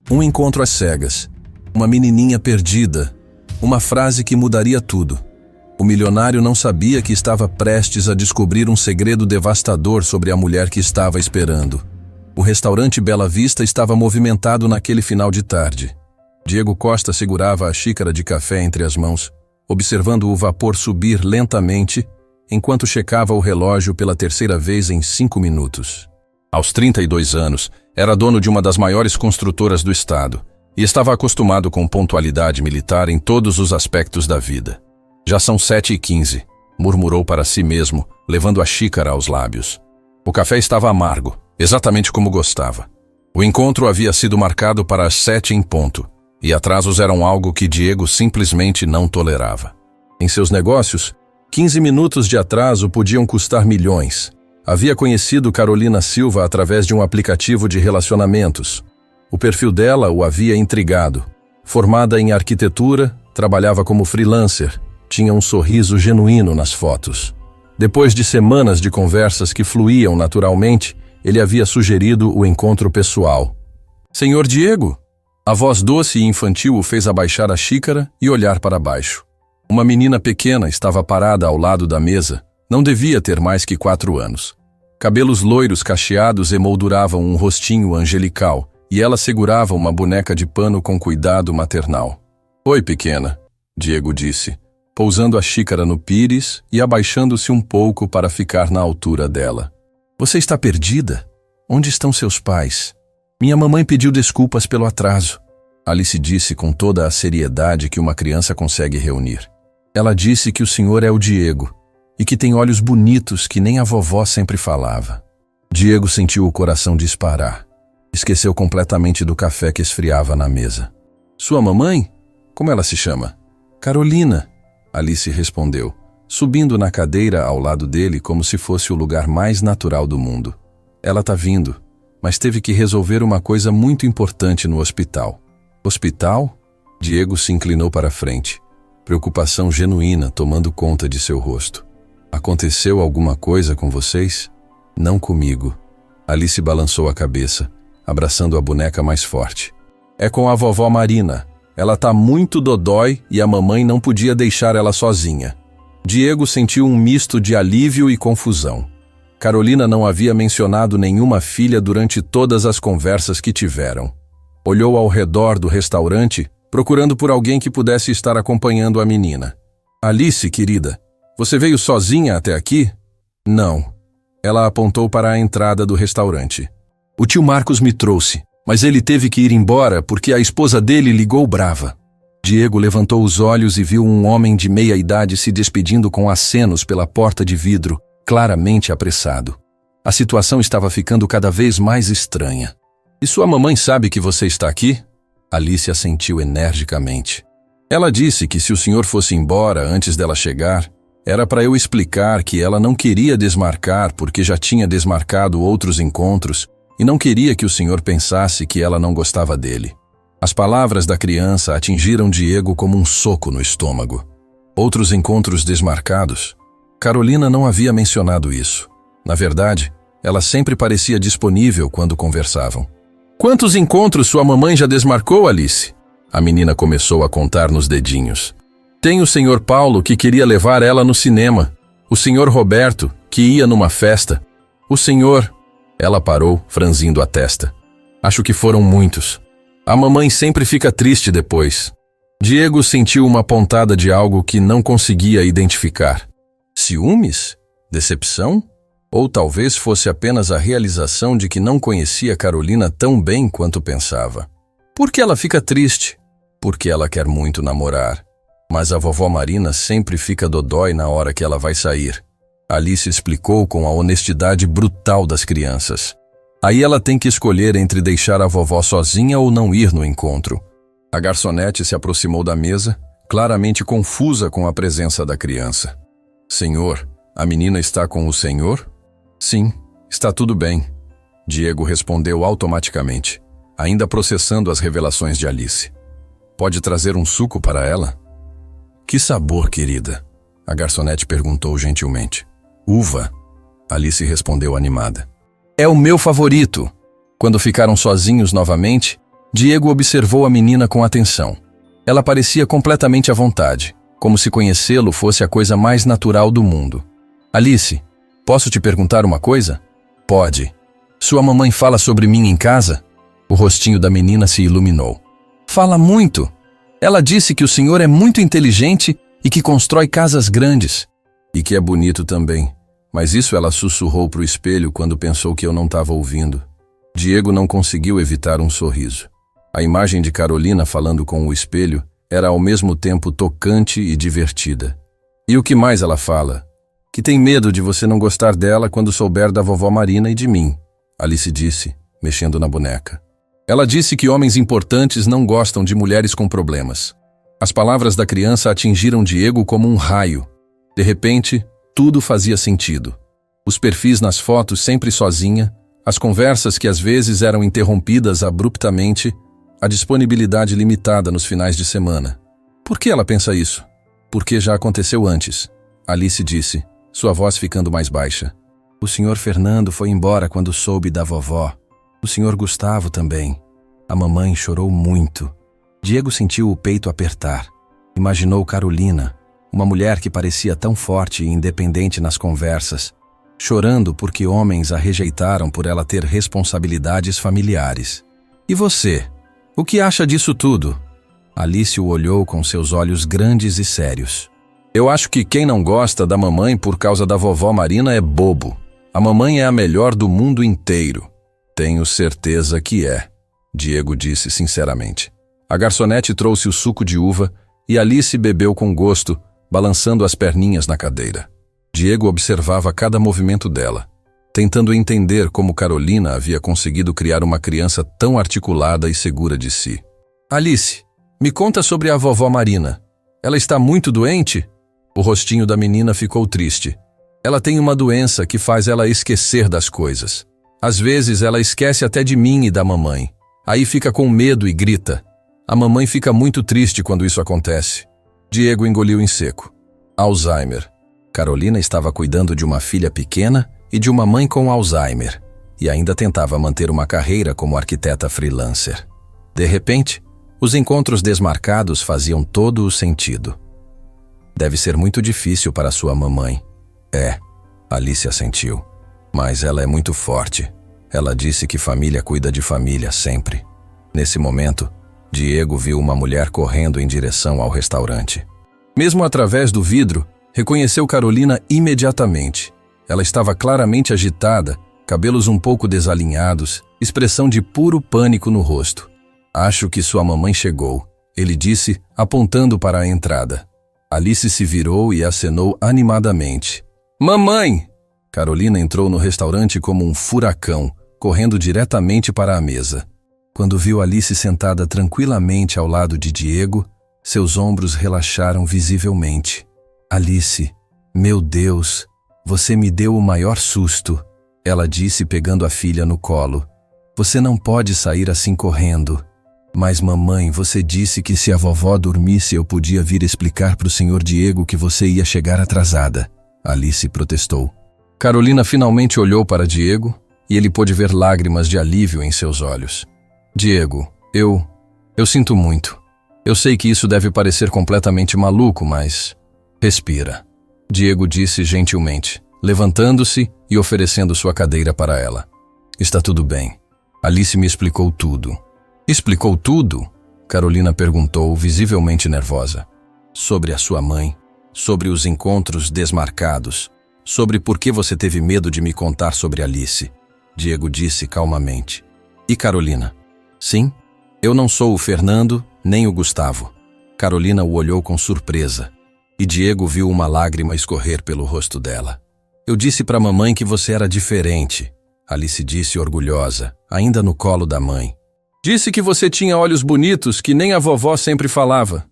Um encontro às cegas. Uma menininha perdida. Uma frase que mudaria tudo. O milionário não sabia que estava prestes a descobrir um segredo devastador sobre a mulher que estava esperando. O restaurante Bela Vista estava movimentado naquele final de tarde. Diego Costa segurava a xícara de café entre as mãos, observando o vapor subir lentamente, enquanto checava o relógio pela terceira vez em 5 minutos. Aos 32 anos, era dono de uma das maiores construtoras do estado e estava acostumado com pontualidade militar em todos os aspectos da vida. Já são 7h15, murmurou para si mesmo, levando a xícara aos lábios. O café estava amargo, exatamente como gostava. O encontro havia sido marcado para as 7 em ponto, e atrasos eram algo que Diego simplesmente não tolerava. Em seus negócios, 15 minutos de atraso podiam custar milhões. Havia conhecido Carolina Silva através de um aplicativo de relacionamentos. O perfil dela o havia intrigado. Formada em arquitetura, trabalhava como freelancer, tinha um sorriso genuíno nas fotos. Depois de semanas de conversas que fluíam naturalmente, ele havia sugerido o encontro pessoal. "Senhor Diego?" A voz doce e infantil o fez abaixar a xícara e olhar para baixo. Uma menina pequena estava parada ao lado da mesa. Não devia ter mais que 4 anos. Cabelos loiros cacheados emolduravam um rostinho angelical, e ela segurava uma boneca de pano com cuidado maternal. "Oi, pequena", Diego disse, pousando a xícara no pires e abaixando-se um pouco para ficar na altura dela. "Você está perdida? Onde estão seus pais?" "Minha mamãe pediu desculpas pelo atraso", Alice disse com toda a seriedade que uma criança consegue reunir. "Ela disse que o senhor é o Diego e que tem olhos bonitos que nem a vovó sempre falava." Diego sentiu o coração disparar. Esqueceu completamente do café que esfriava na mesa. "Sua mamãe? Como ela se chama?" "Carolina", Alice respondeu, subindo na cadeira ao lado dele como se fosse o lugar mais natural do mundo. "Ela tá vindo, mas teve que resolver uma coisa muito importante no hospital." "Hospital?" Diego se inclinou para a frente, preocupação genuína tomando conta de seu rosto. "Aconteceu alguma coisa com vocês?" "Não comigo." Alice balançou a cabeça, abraçando a boneca mais forte. "É com a vovó Marina. Ela tá muito dodói e a mamãe não podia deixar ela sozinha." Diego sentiu um misto de alívio e confusão. Carolina não havia mencionado nenhuma filha durante todas as conversas que tiveram. Olhou ao redor do restaurante, procurando por alguém que pudesse estar acompanhando a menina. "Alice, querida, você veio sozinha até aqui?" "Não." Ela apontou para a entrada do restaurante. "O tio Marcos me trouxe, mas ele teve que ir embora porque a esposa dele ligou brava." Diego levantou os olhos e viu um homem de meia idade se despedindo com acenos pela porta de vidro, claramente apressado. A situação estava ficando cada vez mais estranha. "E sua mamãe sabe que você está aqui?" Alice assentiu energicamente. "Ela disse que se o senhor fosse embora antes dela chegar, era para eu explicar que ela não queria desmarcar porque já tinha desmarcado outros encontros e não queria que o senhor pensasse que ela não gostava dele." As palavras da criança atingiram Diego como um soco no estômago. Outros encontros desmarcados? Carolina não havia mencionado isso. Na verdade, ela sempre parecia disponível quando conversavam. "Quantos encontros sua mamãe já desmarcou, Alice?" A menina começou a contar nos dedinhos. "Tem o senhor Paulo, que queria levar ela no cinema. O senhor Roberto, que ia numa festa. O senhor..." Ela parou, franzindo a testa. "Acho que foram muitos. A mamãe sempre fica triste depois." Diego sentiu uma pontada de algo que não conseguia identificar. Ciúmes? Decepção? Ou talvez fosse apenas a realização de que não conhecia Carolina tão bem quanto pensava. "Por que ela fica triste?" "Porque ela quer muito namorar. Mas a vovó Marina sempre fica dodói na hora que ela vai sair." Alice explicou com a honestidade brutal das crianças. "Aí ela tem que escolher entre deixar a vovó sozinha ou não ir no encontro." A garçonete se aproximou da mesa, claramente confusa com a presença da criança. "Senhor, a menina está com o senhor?" "Sim, está tudo bem." Diego respondeu automaticamente, ainda processando as revelações de Alice. "Pode trazer um suco para ela?" "Que sabor, querida?" A garçonete perguntou gentilmente. "Uva." Alice respondeu animada. "É o meu favorito." Quando ficaram sozinhos novamente, Diego observou a menina com atenção. Ela parecia completamente à vontade, como se conhecê-lo fosse a coisa mais natural do mundo. Alice, posso te perguntar uma coisa? Pode. Sua mamãe fala sobre mim em casa? O rostinho da menina se iluminou. Fala muito. Ela disse que o senhor é muito inteligente e que constrói casas grandes. E que é bonito também. Mas isso ela sussurrou para o espelho quando pensou que eu não estava ouvindo. Diego não conseguiu evitar um sorriso. A imagem de Carolina falando com o espelho era ao mesmo tempo tocante e divertida. E o que mais ela fala? Que tem medo de você não gostar dela quando souber da vovó Marina e de mim, Alice disse, mexendo na boneca. Ela disse que homens importantes não gostam de mulheres com problemas. As palavras da criança atingiram Diego como um raio. De repente, tudo fazia sentido. Os perfis nas fotos sempre sozinha, as conversas que às vezes eram interrompidas abruptamente, a disponibilidade limitada nos finais de semana. Por que ela pensa isso? Porque já aconteceu antes, Alice disse, sua voz ficando mais baixa. O senhor Fernando foi embora quando soube da vovó. O senhor Gustavo também. A mamãe chorou muito. Diego sentiu o peito apertar. Imaginou Carolina, uma mulher que parecia tão forte e independente nas conversas, chorando porque homens a rejeitaram por ela ter responsabilidades familiares. E você? O que acha disso tudo? Alice o olhou com seus olhos grandes e sérios. Eu acho que quem não gosta da mamãe por causa da vovó Marina é bobo. A mamãe é a melhor do mundo inteiro. Tenho certeza que é, Diego disse sinceramente. A garçonete trouxe o suco de uva e Alice bebeu com gosto, balançando as perninhas na cadeira. Diego observava cada movimento dela, tentando entender como Carolina havia conseguido criar uma criança tão articulada e segura de si. Alice, me conta sobre a vovó Marina. Ela está muito doente? O rostinho da menina ficou triste. Ela tem uma doença que faz ela esquecer das coisas. Às vezes ela esquece até de mim e da mamãe. Aí fica com medo e grita. A mamãe fica muito triste quando isso acontece. Diego engoliu em seco. Alzheimer. Carolina estava cuidando de uma filha pequena e de uma mãe com Alzheimer, e ainda tentava manter uma carreira como arquiteta freelancer. De repente, os encontros desmarcados faziam todo o sentido. Deve ser muito difícil para sua mamãe. É, Alice assentiu. Mas ela é muito forte. Ela disse que família cuida de família sempre. Nesse momento, Diego viu uma mulher correndo em direção ao restaurante. Mesmo através do vidro, reconheceu Carolina imediatamente. Ela estava claramente agitada, cabelos um pouco desalinhados, expressão de puro pânico no rosto. Acho que sua mamãe chegou, ele disse, apontando para a entrada. Alice se virou e acenou animadamente. Mamãe! Carolina entrou no restaurante como um furacão, correndo diretamente para a mesa. Quando viu Alice sentada tranquilamente ao lado de Diego, seus ombros relaxaram visivelmente. Alice, meu Deus, você me deu o maior susto, ela disse pegando a filha no colo. Você não pode sair assim correndo. Mas mamãe, você disse que se a vovó dormisse eu podia vir explicar para o senhor Diego que você ia chegar atrasada. Alice protestou. Carolina finalmente olhou para Diego e ele pôde ver lágrimas de alívio em seus olhos. Diego, eu sinto muito. Eu sei que isso deve parecer completamente maluco, mas... Respira. Diego disse gentilmente, levantando-se e oferecendo sua cadeira para ela. Está tudo bem. Alice me explicou tudo. Explicou tudo? Carolina perguntou, visivelmente nervosa. Sobre a sua mãe, sobre os encontros desmarcados, sobre por que você teve medo de me contar sobre Alice. Diego disse calmamente. E Carolina? Sim, eu não sou o Fernando, nem o Gustavo. Carolina o olhou com surpresa. E Diego viu uma lágrima escorrer pelo rosto dela. Eu disse para a mamãe que você era diferente, Alice disse orgulhosa, ainda no colo da mãe. Disse que você tinha olhos bonitos que nem a vovó sempre falava.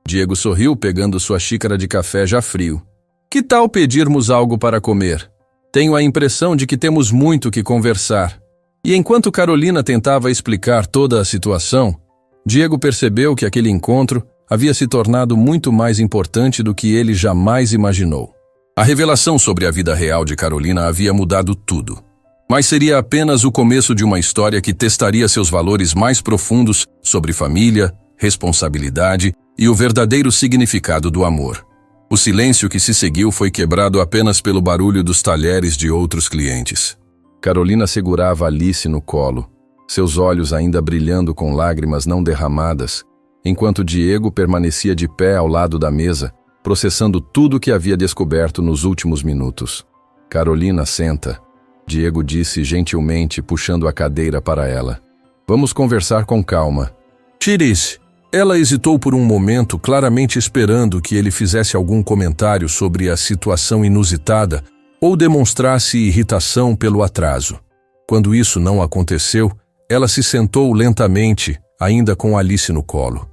Diego sorriu pegando sua xícara de café já frio. Que tal pedirmos algo para comer? Tenho a impressão de que temos muito que conversar. E enquanto Carolina tentava explicar toda a situação, Diego percebeu que aquele encontro havia se tornado muito mais importante do que ele jamais imaginou. A revelação sobre a vida real de Carolina havia mudado tudo. Mas seria apenas o começo de uma história que testaria seus valores mais profundos sobre família, responsabilidade e o verdadeiro significado do amor. O silêncio que se seguiu foi quebrado apenas pelo barulho dos talheres de outros clientes. Carolina segurava Alice no colo, seus olhos ainda brilhando com lágrimas não derramadas, enquanto Diego permanecia de pé ao lado da mesa, processando tudo o que havia descoberto nos últimos minutos. Carolina, senta, Diego disse gentilmente, puxando a cadeira para ela. Vamos conversar com calma. Tires. Ela hesitou por um momento, claramente esperando que ele fizesse algum comentário sobre a situação inusitada ou demonstrasse irritação pelo atraso. Quando isso não aconteceu, ela se sentou lentamente, ainda com Alice no colo.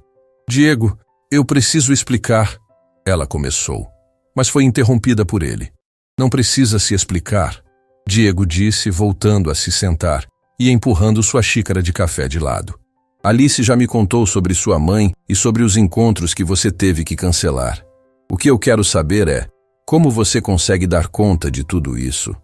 Diego, eu preciso explicar. Ela começou, mas foi interrompida por ele. Não precisa se explicar, Diego disse, voltando a se sentar e empurrando sua xícara de café de lado. Alice já me contou sobre sua mãe e sobre os encontros que você teve que cancelar. O que eu quero saber é, como você consegue dar conta de tudo isso?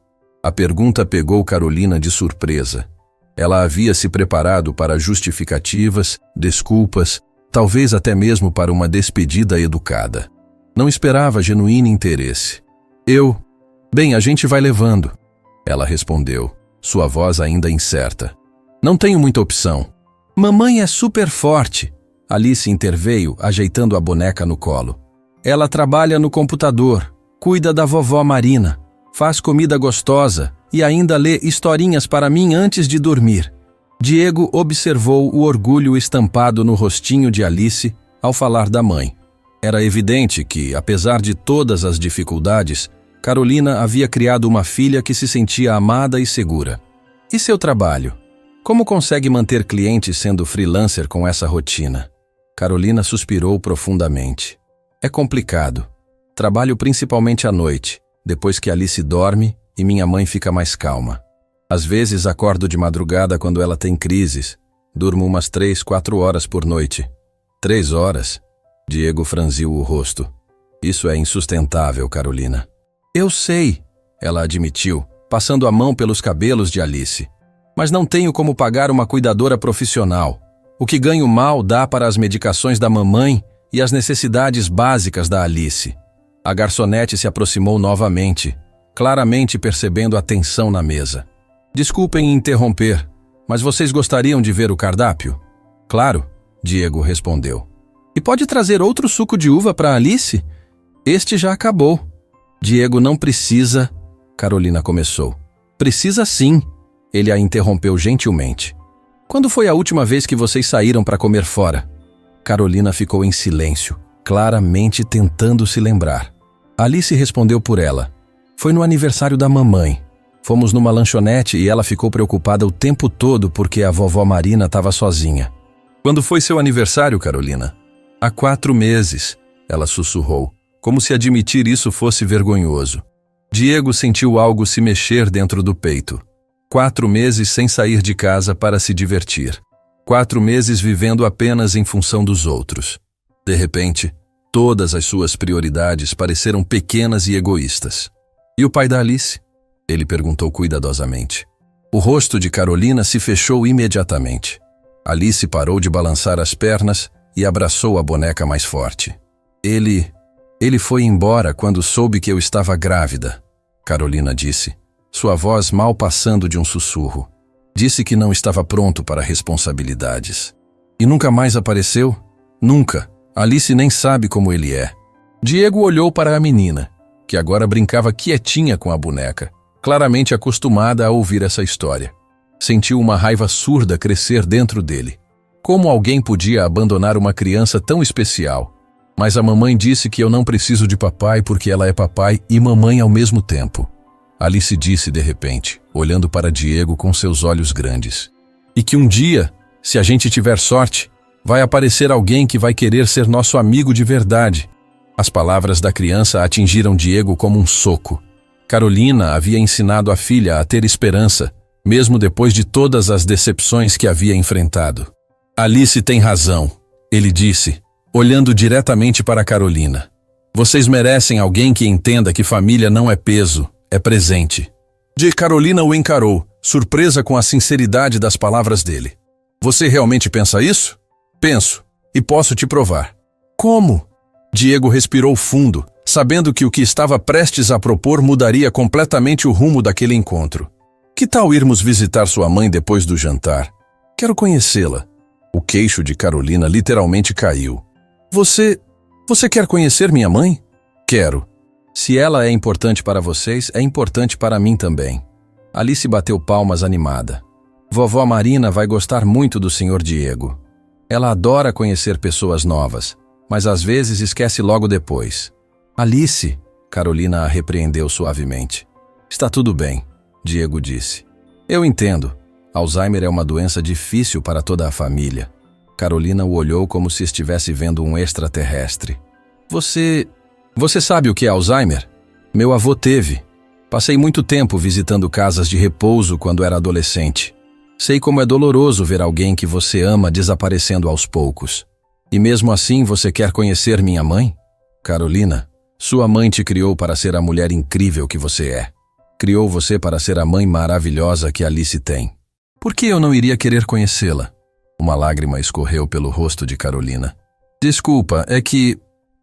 A pergunta pegou Carolina de surpresa. Ela havia se preparado para justificativas, desculpas, talvez até mesmo para uma despedida educada. Não esperava genuíno interesse. Bem, a gente vai levando. Ela respondeu, sua voz ainda incerta. Não tenho muita opção. Mamãe é super forte. Alice interveio, ajeitando a boneca no colo. Ela trabalha no computador, cuida da vovó Marina, faz comida gostosa e ainda lê historinhas para mim antes de dormir. Diego observou o orgulho estampado no rostinho de Alice ao falar da mãe. Era evidente que, apesar de todas as dificuldades, Carolina havia criado uma filha que se sentia amada e segura. E seu trabalho? Como consegue manter clientes sendo freelancer com essa rotina? Carolina suspirou profundamente. É complicado. Trabalho principalmente à noite, depois que Alice dorme e minha mãe fica mais calma. Às vezes acordo de madrugada quando ela tem crises. Durmo umas 3, 4 horas por noite. 3 horas? Diego franziu o rosto. Isso é insustentável, Carolina. Eu sei, ela admitiu, passando a mão pelos cabelos de Alice. Mas não tenho como pagar uma cuidadora profissional. O que ganho mal dá para as medicações da mamãe e as necessidades básicas da Alice. A garçonete se aproximou novamente, claramente percebendo a tensão na mesa. Desculpem interromper, mas vocês gostariam de ver o cardápio? Claro, Diego respondeu. E pode trazer outro suco de uva para Alice? Este já acabou. Diego não precisa, Carolina começou. Precisa sim, ele a interrompeu gentilmente. Quando foi a última vez que vocês saíram para comer fora? Carolina ficou em silêncio, claramente tentando se lembrar. Alice respondeu por ela. Foi no aniversário da mamãe. Fomos numa lanchonete e ela ficou preocupada o tempo todo porque a vovó Marina estava sozinha. Quando foi seu aniversário, Carolina? Há 4 meses, ela sussurrou, como se admitir isso fosse vergonhoso. Diego sentiu algo se mexer dentro do peito. 4 meses sem sair de casa para se divertir. 4 meses vivendo apenas em função dos outros. De repente, todas as suas prioridades pareceram pequenas e egoístas. E o pai da Alice? Ele perguntou cuidadosamente. O rosto de Carolina se fechou imediatamente. Alice parou de balançar as pernas e abraçou a boneca mais forte. Ele foi embora quando soube que eu estava grávida, Carolina disse, sua voz mal passando de um sussurro. Disse que não estava pronto para responsabilidades. E nunca mais apareceu? Nunca. Alice nem sabe como ele é. Diego olhou para a menina, que agora brincava quietinha com a boneca, claramente acostumada a ouvir essa história. Sentiu uma raiva surda crescer dentro dele. Como alguém podia abandonar uma criança tão especial? Mas a mamãe disse que eu não preciso de papai porque ela é papai e mamãe ao mesmo tempo. Alice disse de repente, olhando para Diego com seus olhos grandes. E que um dia, se a gente tiver sorte, vai aparecer alguém que vai querer ser nosso amigo de verdade. As palavras da criança atingiram Diego como um soco. Carolina havia ensinado a filha a ter esperança, mesmo depois de todas as decepções que havia enfrentado. Alice tem razão, ele disse, olhando diretamente para Carolina. Vocês merecem alguém que entenda que família não é peso, é presente. Carolina o encarou, surpresa com a sinceridade das palavras dele. Você realmente pensa isso? Penso, e posso te provar. Como? Diego respirou fundo, sabendo que o que estava prestes a propor mudaria completamente o rumo daquele encontro. Que tal irmos visitar sua mãe depois do jantar? Quero conhecê-la. O queixo de Carolina literalmente caiu. Você quer conhecer minha mãe? Quero. Se ela é importante para vocês, é importante para mim também. Alice bateu palmas animada. Vovó Marina vai gostar muito do Sr. Diego. Ela adora conhecer pessoas novas, mas às vezes esquece logo depois. Alice, Carolina a repreendeu suavemente. Está tudo bem, Diego disse. Eu entendo. Alzheimer é uma doença difícil para toda a família. Carolina o olhou como se estivesse vendo um extraterrestre. Você sabe o que é Alzheimer? Meu avô teve. Passei muito tempo visitando casas de repouso quando era adolescente. Sei como é doloroso ver alguém que você ama desaparecendo aos poucos. E mesmo assim você quer conhecer minha mãe? Carolina, sua mãe te criou para ser a mulher incrível que você é. Criou você para ser a mãe maravilhosa que Alice tem. Por que eu não iria querer conhecê-la? Uma lágrima escorreu pelo rosto de Carolina. Desculpa, é que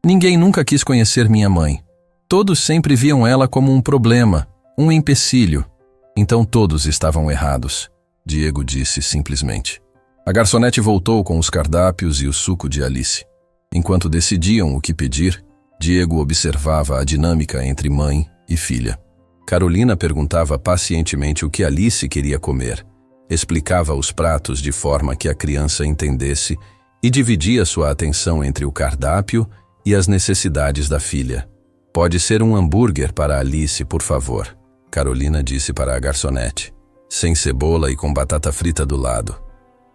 ninguém nunca quis conhecer minha mãe. Todos sempre viam ela como um problema, um empecilho. Então todos estavam errados, Diego disse simplesmente. A garçonete voltou com os cardápios e o suco de Alice. Enquanto decidiam o que pedir, Diego observava a dinâmica entre mãe e filha. Carolina perguntava pacientemente o que Alice queria comer, explicava os pratos de forma que a criança entendesse e dividia sua atenção entre o cardápio e as necessidades da filha. Pode ser um hambúrguer para Alice, por favor, Carolina disse para a garçonete, sem cebola e com batata frita do lado.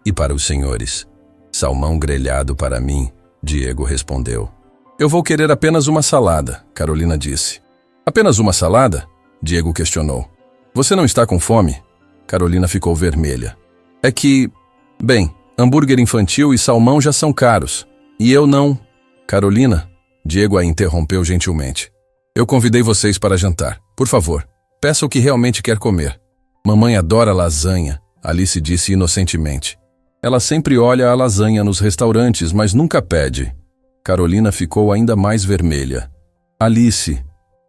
E para os senhores? Salmão grelhado para mim, Diego respondeu. Eu vou querer apenas uma salada, Carolina disse. Apenas uma salada? Diego questionou. Você não está com fome? Carolina ficou vermelha. É que, bem, hambúrguer infantil e salmão já são caros. E eu não... Carolina, Diego a interrompeu gentilmente. Eu convidei vocês para jantar. Por favor, peça o que realmente quer comer. Mamãe adora lasanha, Alice disse inocentemente. Ela sempre olha a lasanha nos restaurantes, mas nunca pede. Carolina ficou ainda mais vermelha. Alice,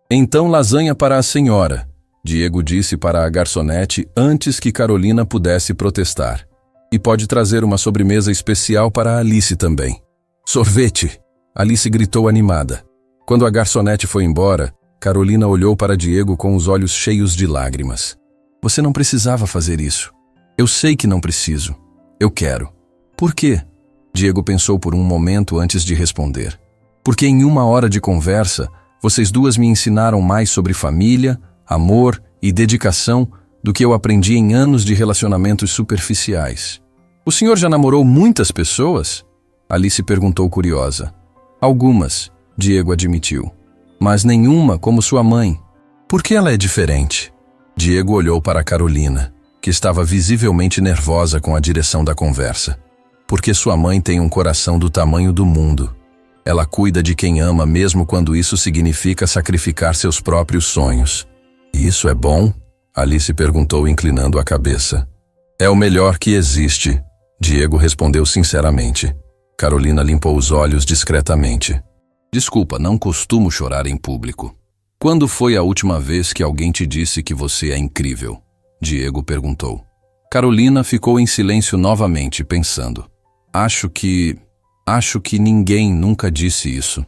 então lasanha para a senhora, Diego disse para a garçonete antes que Carolina pudesse protestar. E pode trazer uma sobremesa especial para Alice também. Sorvete, Alice gritou animada. Quando a garçonete foi embora, Carolina olhou para Diego com os olhos cheios de lágrimas. Você não precisava fazer isso. Eu sei que não preciso. Eu quero. Por quê? Diego pensou por um momento antes de responder. Porque em uma hora de conversa, vocês duas me ensinaram mais sobre família, amor e dedicação do que eu aprendi em anos de relacionamentos superficiais. O senhor já namorou muitas pessoas? Alice perguntou curiosa. Algumas, Diego admitiu. Mas nenhuma como sua mãe. Por que ela é diferente? Diego olhou para Carolina, que estava visivelmente nervosa com a direção da conversa. Porque sua mãe tem um coração do tamanho do mundo. Ela cuida de quem ama mesmo quando isso significa sacrificar seus próprios sonhos. E isso é bom? Alice perguntou inclinando a cabeça. É o melhor que existe, Diego respondeu sinceramente. Carolina limpou os olhos discretamente. Desculpa, não costumo chorar em público. Quando foi a última vez que alguém te disse que você é incrível? Diego perguntou. Carolina ficou em silêncio novamente, pensando. Acho que ninguém nunca disse isso.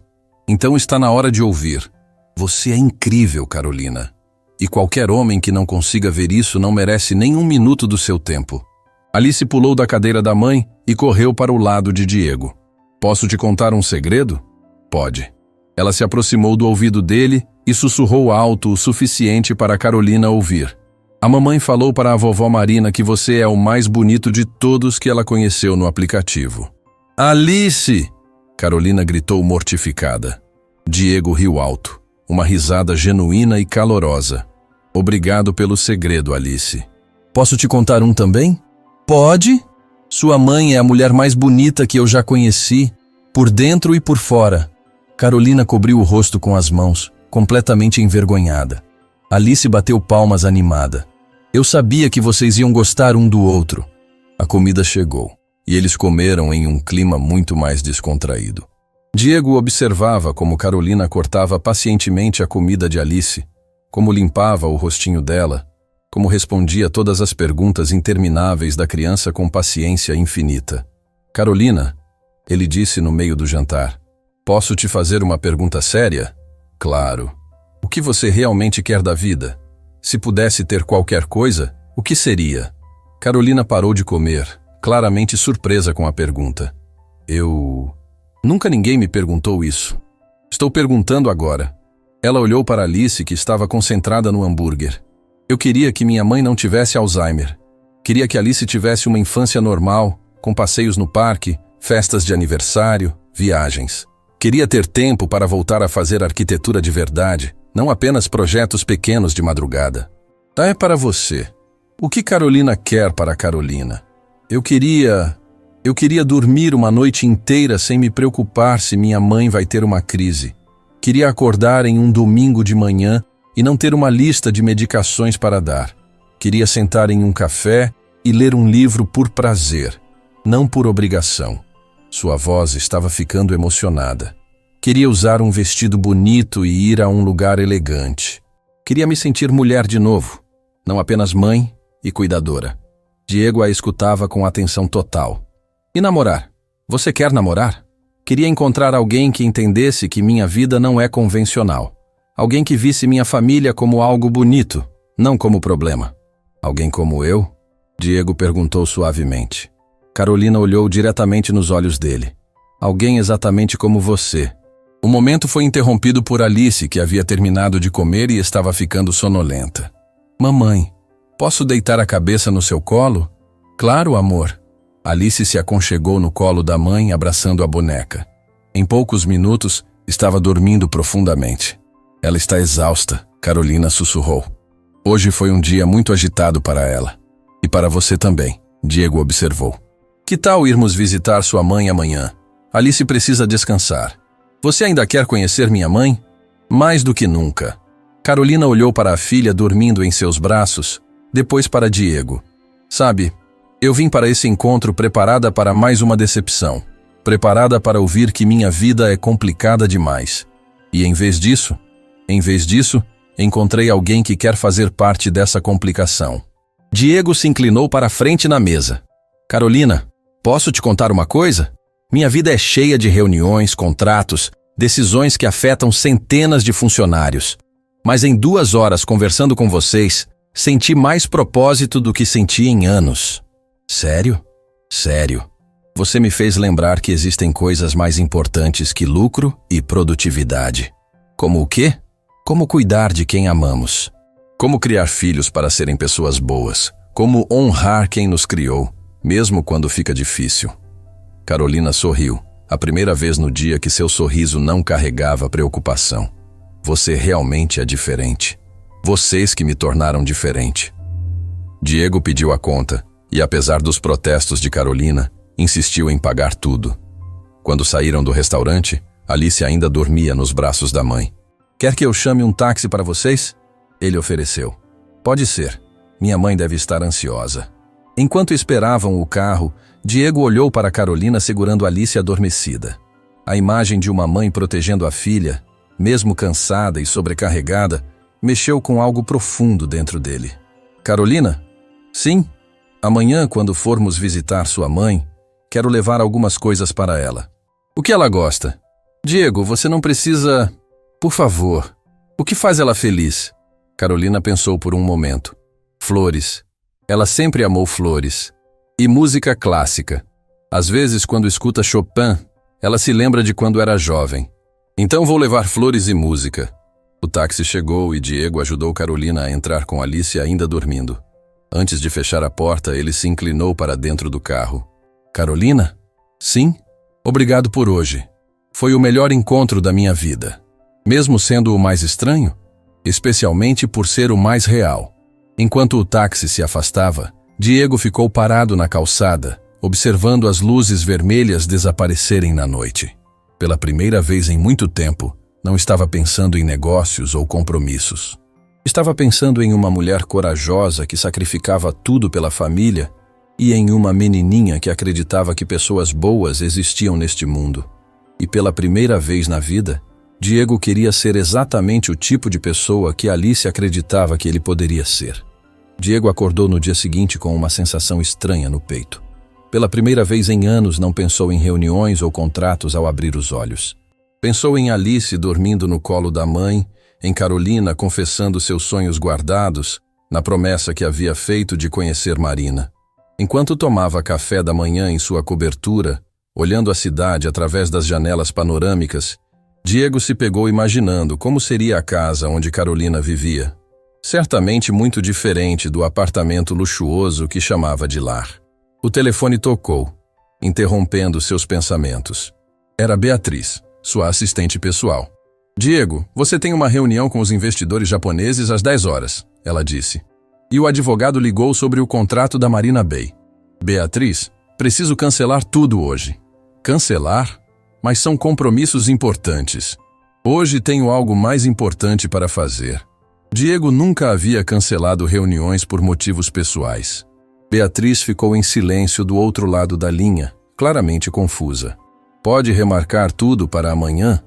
Então está na hora de ouvir. Você é incrível, Carolina. E qualquer homem que não consiga ver isso não merece nem um minuto do seu tempo. Alice pulou da cadeira da mãe e correu para o lado de Diego. Posso te contar um segredo? Pode. Ela se aproximou do ouvido dele e sussurrou alto o suficiente para Carolina ouvir. A mamãe falou para a vovó Marina que você é o mais bonito de todos que ela conheceu no aplicativo. Alice! Carolina gritou mortificada. Diego riu alto, uma risada genuína e calorosa. Obrigado pelo segredo, Alice. Posso te contar um também? Pode? Sua mãe é a mulher mais bonita que eu já conheci, por dentro e por fora. Carolina cobriu o rosto com as mãos, completamente envergonhada. Alice bateu palmas animada. Eu sabia que vocês iam gostar um do outro. A comida chegou, e eles comeram em um clima muito mais descontraído. Diego observava como Carolina cortava pacientemente a comida de Alice, como limpava o rostinho dela, como respondia todas as perguntas intermináveis da criança com paciência infinita. Carolina, ele disse no meio do jantar, posso te fazer uma pergunta séria? Claro. O que você realmente quer da vida? Se pudesse ter qualquer coisa, o que seria? Carolina parou de comer, claramente surpresa com a pergunta. Nunca ninguém me perguntou isso. Estou perguntando agora. Ela olhou para Alice, que estava concentrada no hambúrguer. Eu queria que minha mãe não tivesse Alzheimer. Queria que Alice tivesse uma infância normal, com passeios no parque, festas de aniversário, viagens. Queria ter tempo para voltar a fazer arquitetura de verdade, não apenas projetos pequenos de madrugada. É para você. O que Carolina quer para Carolina? Eu queria dormir uma noite inteira sem me preocupar se minha mãe vai ter uma crise. Queria acordar em um domingo de manhã e não ter uma lista de medicações para dar. Queria sentar em um café e ler um livro por prazer, não por obrigação. Sua voz estava ficando emocionada. Queria usar um vestido bonito e ir a um lugar elegante. Queria me sentir mulher de novo, não apenas mãe e cuidadora. Diego a escutava com atenção total. E namorar? Você quer namorar? Queria encontrar alguém que entendesse que minha vida não é convencional. Alguém que visse minha família como algo bonito, não como problema. Alguém como eu? Diego perguntou suavemente. Carolina olhou diretamente nos olhos dele. Alguém exatamente como você. O momento foi interrompido por Alice, que havia terminado de comer e estava ficando sonolenta. Mamãe, posso deitar a cabeça no seu colo? Claro, amor. Alice se aconchegou no colo da mãe, abraçando a boneca. Em poucos minutos, estava dormindo profundamente. Ela está exausta, Carolina sussurrou. Hoje foi um dia muito agitado para ela. E para você também, Diego observou. Que tal irmos visitar sua mãe amanhã? Alice precisa descansar. Você ainda quer conhecer minha mãe? Mais do que nunca. Carolina olhou para a filha dormindo em seus braços, depois para Diego. Sabe, eu vim para esse encontro preparada para mais uma decepção. Preparada para ouvir que minha vida é complicada demais. E em vez disso, encontrei alguém que quer fazer parte dessa complicação. Diego se inclinou para a frente na mesa. Carolina, posso te contar uma coisa? Minha vida é cheia de reuniões, contratos, decisões que afetam centenas de funcionários. Mas em 2 horas conversando com vocês, senti mais propósito do que senti em anos. Sério? Sério. Você me fez lembrar que existem coisas mais importantes que lucro e produtividade. Como o quê? Como cuidar de quem amamos. Como criar filhos para serem pessoas boas. Como honrar quem nos criou, mesmo quando fica difícil. Carolina sorriu, a primeira vez no dia que seu sorriso não carregava preocupação. Você realmente é diferente. Vocês que me tornaram diferente. Diego pediu a conta e, apesar dos protestos de Carolina, insistiu em pagar tudo. Quando saíram do restaurante, Alice ainda dormia nos braços da mãe. Quer que eu chame um táxi para vocês? Ele ofereceu. Pode ser. Minha mãe deve estar ansiosa. Enquanto esperavam o carro, Diego olhou para Carolina segurando Alice adormecida. A imagem de uma mãe protegendo a filha, mesmo cansada e sobrecarregada, mexeu com algo profundo dentro dele. Carolina? Sim. Amanhã, quando formos visitar sua mãe, quero levar algumas coisas para ela. O que ela gosta? Diego, você não precisa... Por favor. O que faz ela feliz? Carolina pensou por um momento. Flores. Ela sempre amou flores. E música clássica. Às vezes, quando escuta Chopin, ela se lembra de quando era jovem. Então vou levar flores e música. O táxi chegou e Diego ajudou Carolina a entrar com Alice ainda dormindo. Antes de fechar a porta, ele se inclinou para dentro do carro. Carolina? Sim? Obrigado por hoje. Foi o melhor encontro da minha vida. Mesmo sendo o mais estranho, especialmente por ser o mais real. Enquanto o táxi se afastava, Diego ficou parado na calçada, observando as luzes vermelhas desaparecerem na noite. Pela primeira vez em muito tempo, não estava pensando em negócios ou compromissos. Estava pensando em uma mulher corajosa que sacrificava tudo pela família e em uma menininha que acreditava que pessoas boas existiam neste mundo. E pela primeira vez na vida, Diego queria ser exatamente o tipo de pessoa que Alice acreditava que ele poderia ser. Diego acordou no dia seguinte com uma sensação estranha no peito. Pela primeira vez em anos não pensou em reuniões ou contratos ao abrir os olhos. Pensou em Alice dormindo no colo da mãe, em Carolina confessando seus sonhos guardados, na promessa que havia feito de conhecer Marina. Enquanto tomava café da manhã em sua cobertura, olhando a cidade através das janelas panorâmicas, Diego se pegou imaginando como seria a casa onde Carolina vivia. Certamente muito diferente do apartamento luxuoso que chamava de lar. O telefone tocou, interrompendo seus pensamentos. Era Beatriz, sua assistente pessoal. Diego, você tem uma reunião com os investidores japoneses às 10 horas, ela disse. E o advogado ligou sobre o contrato da Marina Bay. Beatriz, preciso cancelar tudo hoje. Cancelar? Mas são compromissos importantes. Hoje tenho algo mais importante para fazer. Diego nunca havia cancelado reuniões por motivos pessoais. Beatriz ficou em silêncio do outro lado da linha, claramente confusa. Pode remarcar tudo para amanhã?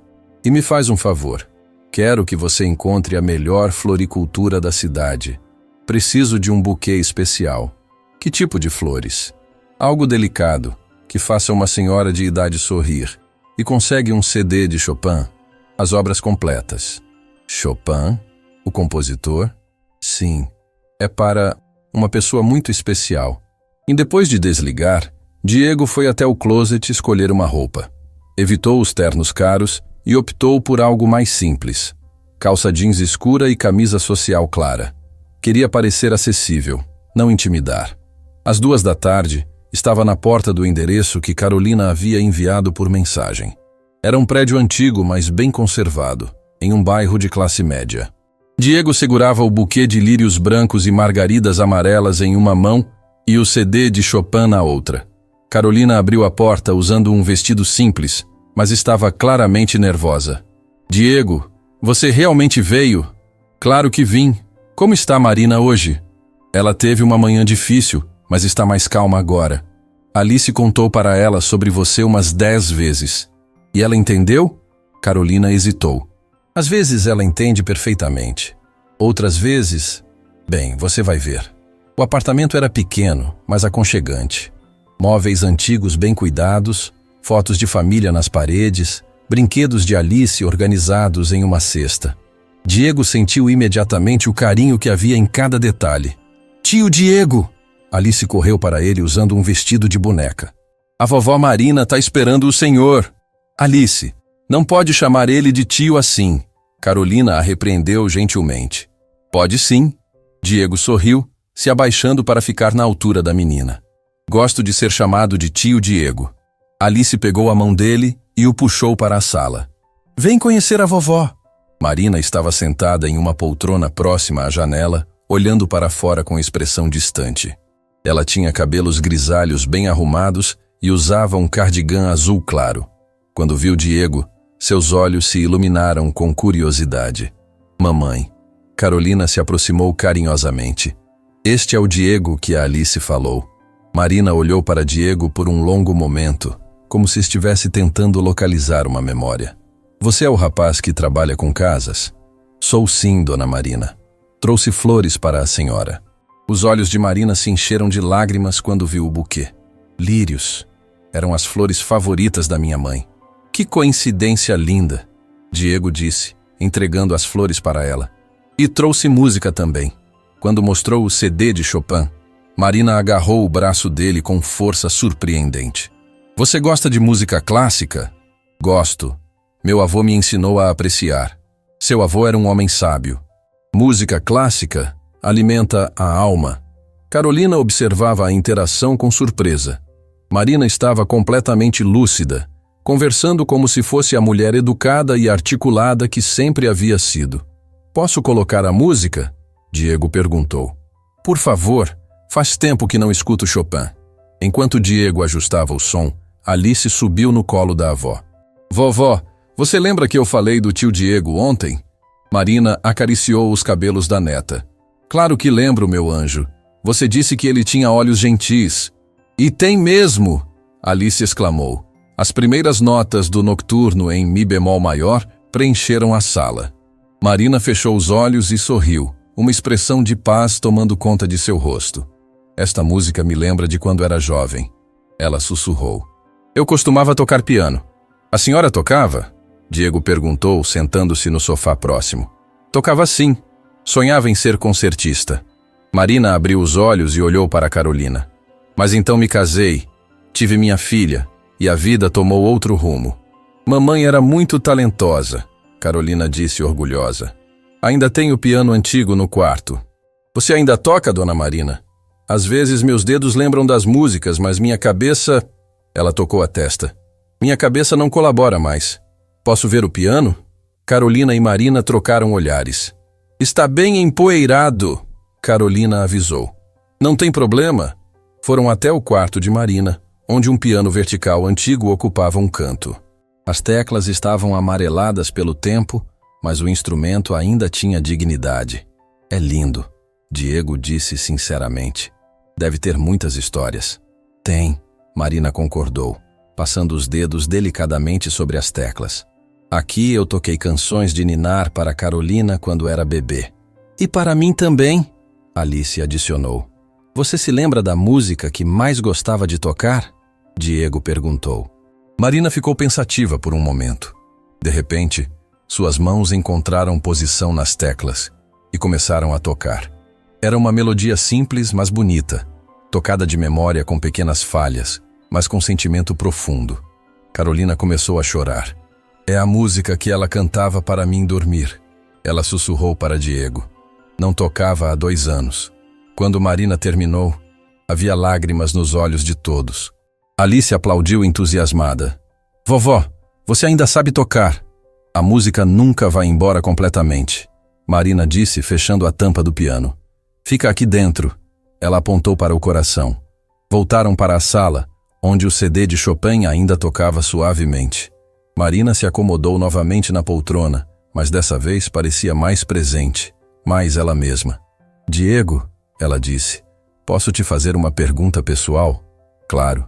E me faz um favor. Quero que você encontre a melhor floricultura da cidade. Preciso de um buquê especial. Que tipo de flores? Algo delicado, que faça uma senhora de idade sorrir. E consegue um CD de Chopin, as obras completas. Chopin? O compositor? Sim, é para uma pessoa muito especial. E depois de desligar, Diego foi até o closet escolher uma roupa. Evitou os ternos caros e optou por algo mais simples. Calça jeans escura e camisa social clara. Queria parecer acessível, não intimidar. Às 14h, estava na porta do endereço que Carolina havia enviado por mensagem. Era um prédio antigo, mas bem conservado, em um bairro de classe média. Diego segurava o buquê de lírios brancos e margaridas amarelas em uma mão e o CD de Chopin na outra. Carolina abriu a porta usando um vestido simples, mas estava claramente nervosa. Diego, você realmente veio? Claro que vim. Como está a Marina hoje? Ela teve uma manhã difícil, mas está mais calma agora. Alice contou para ela sobre você umas 10 vezes. E ela entendeu? Carolina hesitou. Às vezes ela entende perfeitamente. Outras vezes... Bem, você vai ver. O apartamento era pequeno, mas aconchegante. Móveis antigos bem cuidados, fotos de família nas paredes, brinquedos de Alice organizados em uma cesta. Diego sentiu imediatamente o carinho que havia em cada detalhe. Tio Diego! Alice correu para ele usando um vestido de boneca. A vovó Marina está esperando o senhor. Alice, não pode chamar ele de tio assim. Carolina a repreendeu gentilmente. Pode sim. Diego sorriu, se abaixando para ficar na altura da menina. Gosto de ser chamado de tio Diego. Alice pegou a mão dele e o puxou para a sala. Vem conhecer a vovó. Marina estava sentada em uma poltrona próxima à janela, olhando para fora com expressão distante. Ela tinha cabelos grisalhos bem arrumados e usava um cardigã azul claro. Quando viu Diego, seus olhos se iluminaram com curiosidade. Mamãe. Carolina se aproximou carinhosamente. Este é o Diego que a Alice falou. Marina olhou para Diego por um longo momento, como se estivesse tentando localizar uma memória. Você é o rapaz que trabalha com casas? Sou sim, dona Marina. Trouxe flores para a senhora. Os olhos de Marina se encheram de lágrimas quando viu o buquê. Lírios. Eram as flores favoritas da minha mãe. Que coincidência linda, Diego disse, entregando as flores para ela. E trouxe música também. Quando mostrou o CD de Chopin, Marina agarrou o braço dele com força surpreendente. Você gosta de música clássica? Gosto. Meu avô me ensinou a apreciar. Seu avô era um homem sábio. Música clássica alimenta a alma. Carolina observava a interação com surpresa. Marina estava completamente lúcida, conversando como se fosse a mulher educada e articulada que sempre havia sido. Posso colocar a música? Diego perguntou. Por favor, faz tempo que não escuto Chopin. Enquanto Diego ajustava o som, Alice subiu no colo da avó. Vovó, você lembra que eu falei do tio Diego ontem? Marina acariciou os cabelos da neta. Claro que lembro, meu anjo. Você disse que ele tinha olhos gentis. E tem mesmo! Alice exclamou. As primeiras notas do nocturno em mi bemol maior preencheram a sala. Marina fechou os olhos e sorriu, uma expressão de paz tomando conta de seu rosto. Esta música me lembra de quando era jovem. Ela sussurrou. Eu costumava tocar piano. A senhora tocava? Diego perguntou, sentando-se no sofá próximo. Tocava sim. Sonhava em ser concertista. Marina abriu os olhos e olhou para Carolina. Mas então me casei, tive minha filha, e a vida tomou outro rumo. Mamãe era muito talentosa, Carolina disse orgulhosa. Ainda tenho o piano antigo no quarto. Você ainda toca, dona Marina? Às vezes meus dedos lembram das músicas, mas minha cabeça... Ela tocou a testa. Minha cabeça não colabora mais. Posso ver o piano? Carolina e Marina trocaram olhares. Está bem empoeirado, Carolina avisou. Não tem problema. Foram até o quarto de Marina, onde um piano vertical antigo ocupava um canto. As teclas estavam amareladas pelo tempo, mas o instrumento ainda tinha dignidade. É lindo, Diego disse sinceramente. Deve ter muitas histórias. Tem, Marina concordou, passando os dedos delicadamente sobre as teclas. Aqui eu toquei canções de ninar para Carolina quando era bebê. E para mim também, Alice adicionou. Você se lembra da música que mais gostava de tocar? Diego perguntou. Marina ficou pensativa por um momento. De repente, suas mãos encontraram posição nas teclas e começaram a tocar. Era uma melodia simples, mas bonita, tocada de memória com pequenas falhas, mas com sentimento profundo. Carolina começou a chorar. É a música que ela cantava para mim dormir. Ela sussurrou para Diego. Não tocava há 2 anos. Quando Marina terminou, havia lágrimas nos olhos de todos. Alice aplaudiu entusiasmada. Vovó, você ainda sabe tocar. A música nunca vai embora completamente, Marina disse, fechando a tampa do piano. Fica aqui dentro. Ela apontou para o coração. Voltaram para a sala, onde o CD de Chopin ainda tocava suavemente. Marina se acomodou novamente na poltrona, mas dessa vez parecia mais presente, mais ela mesma. Diego, ela disse, posso te fazer uma pergunta pessoal? Claro.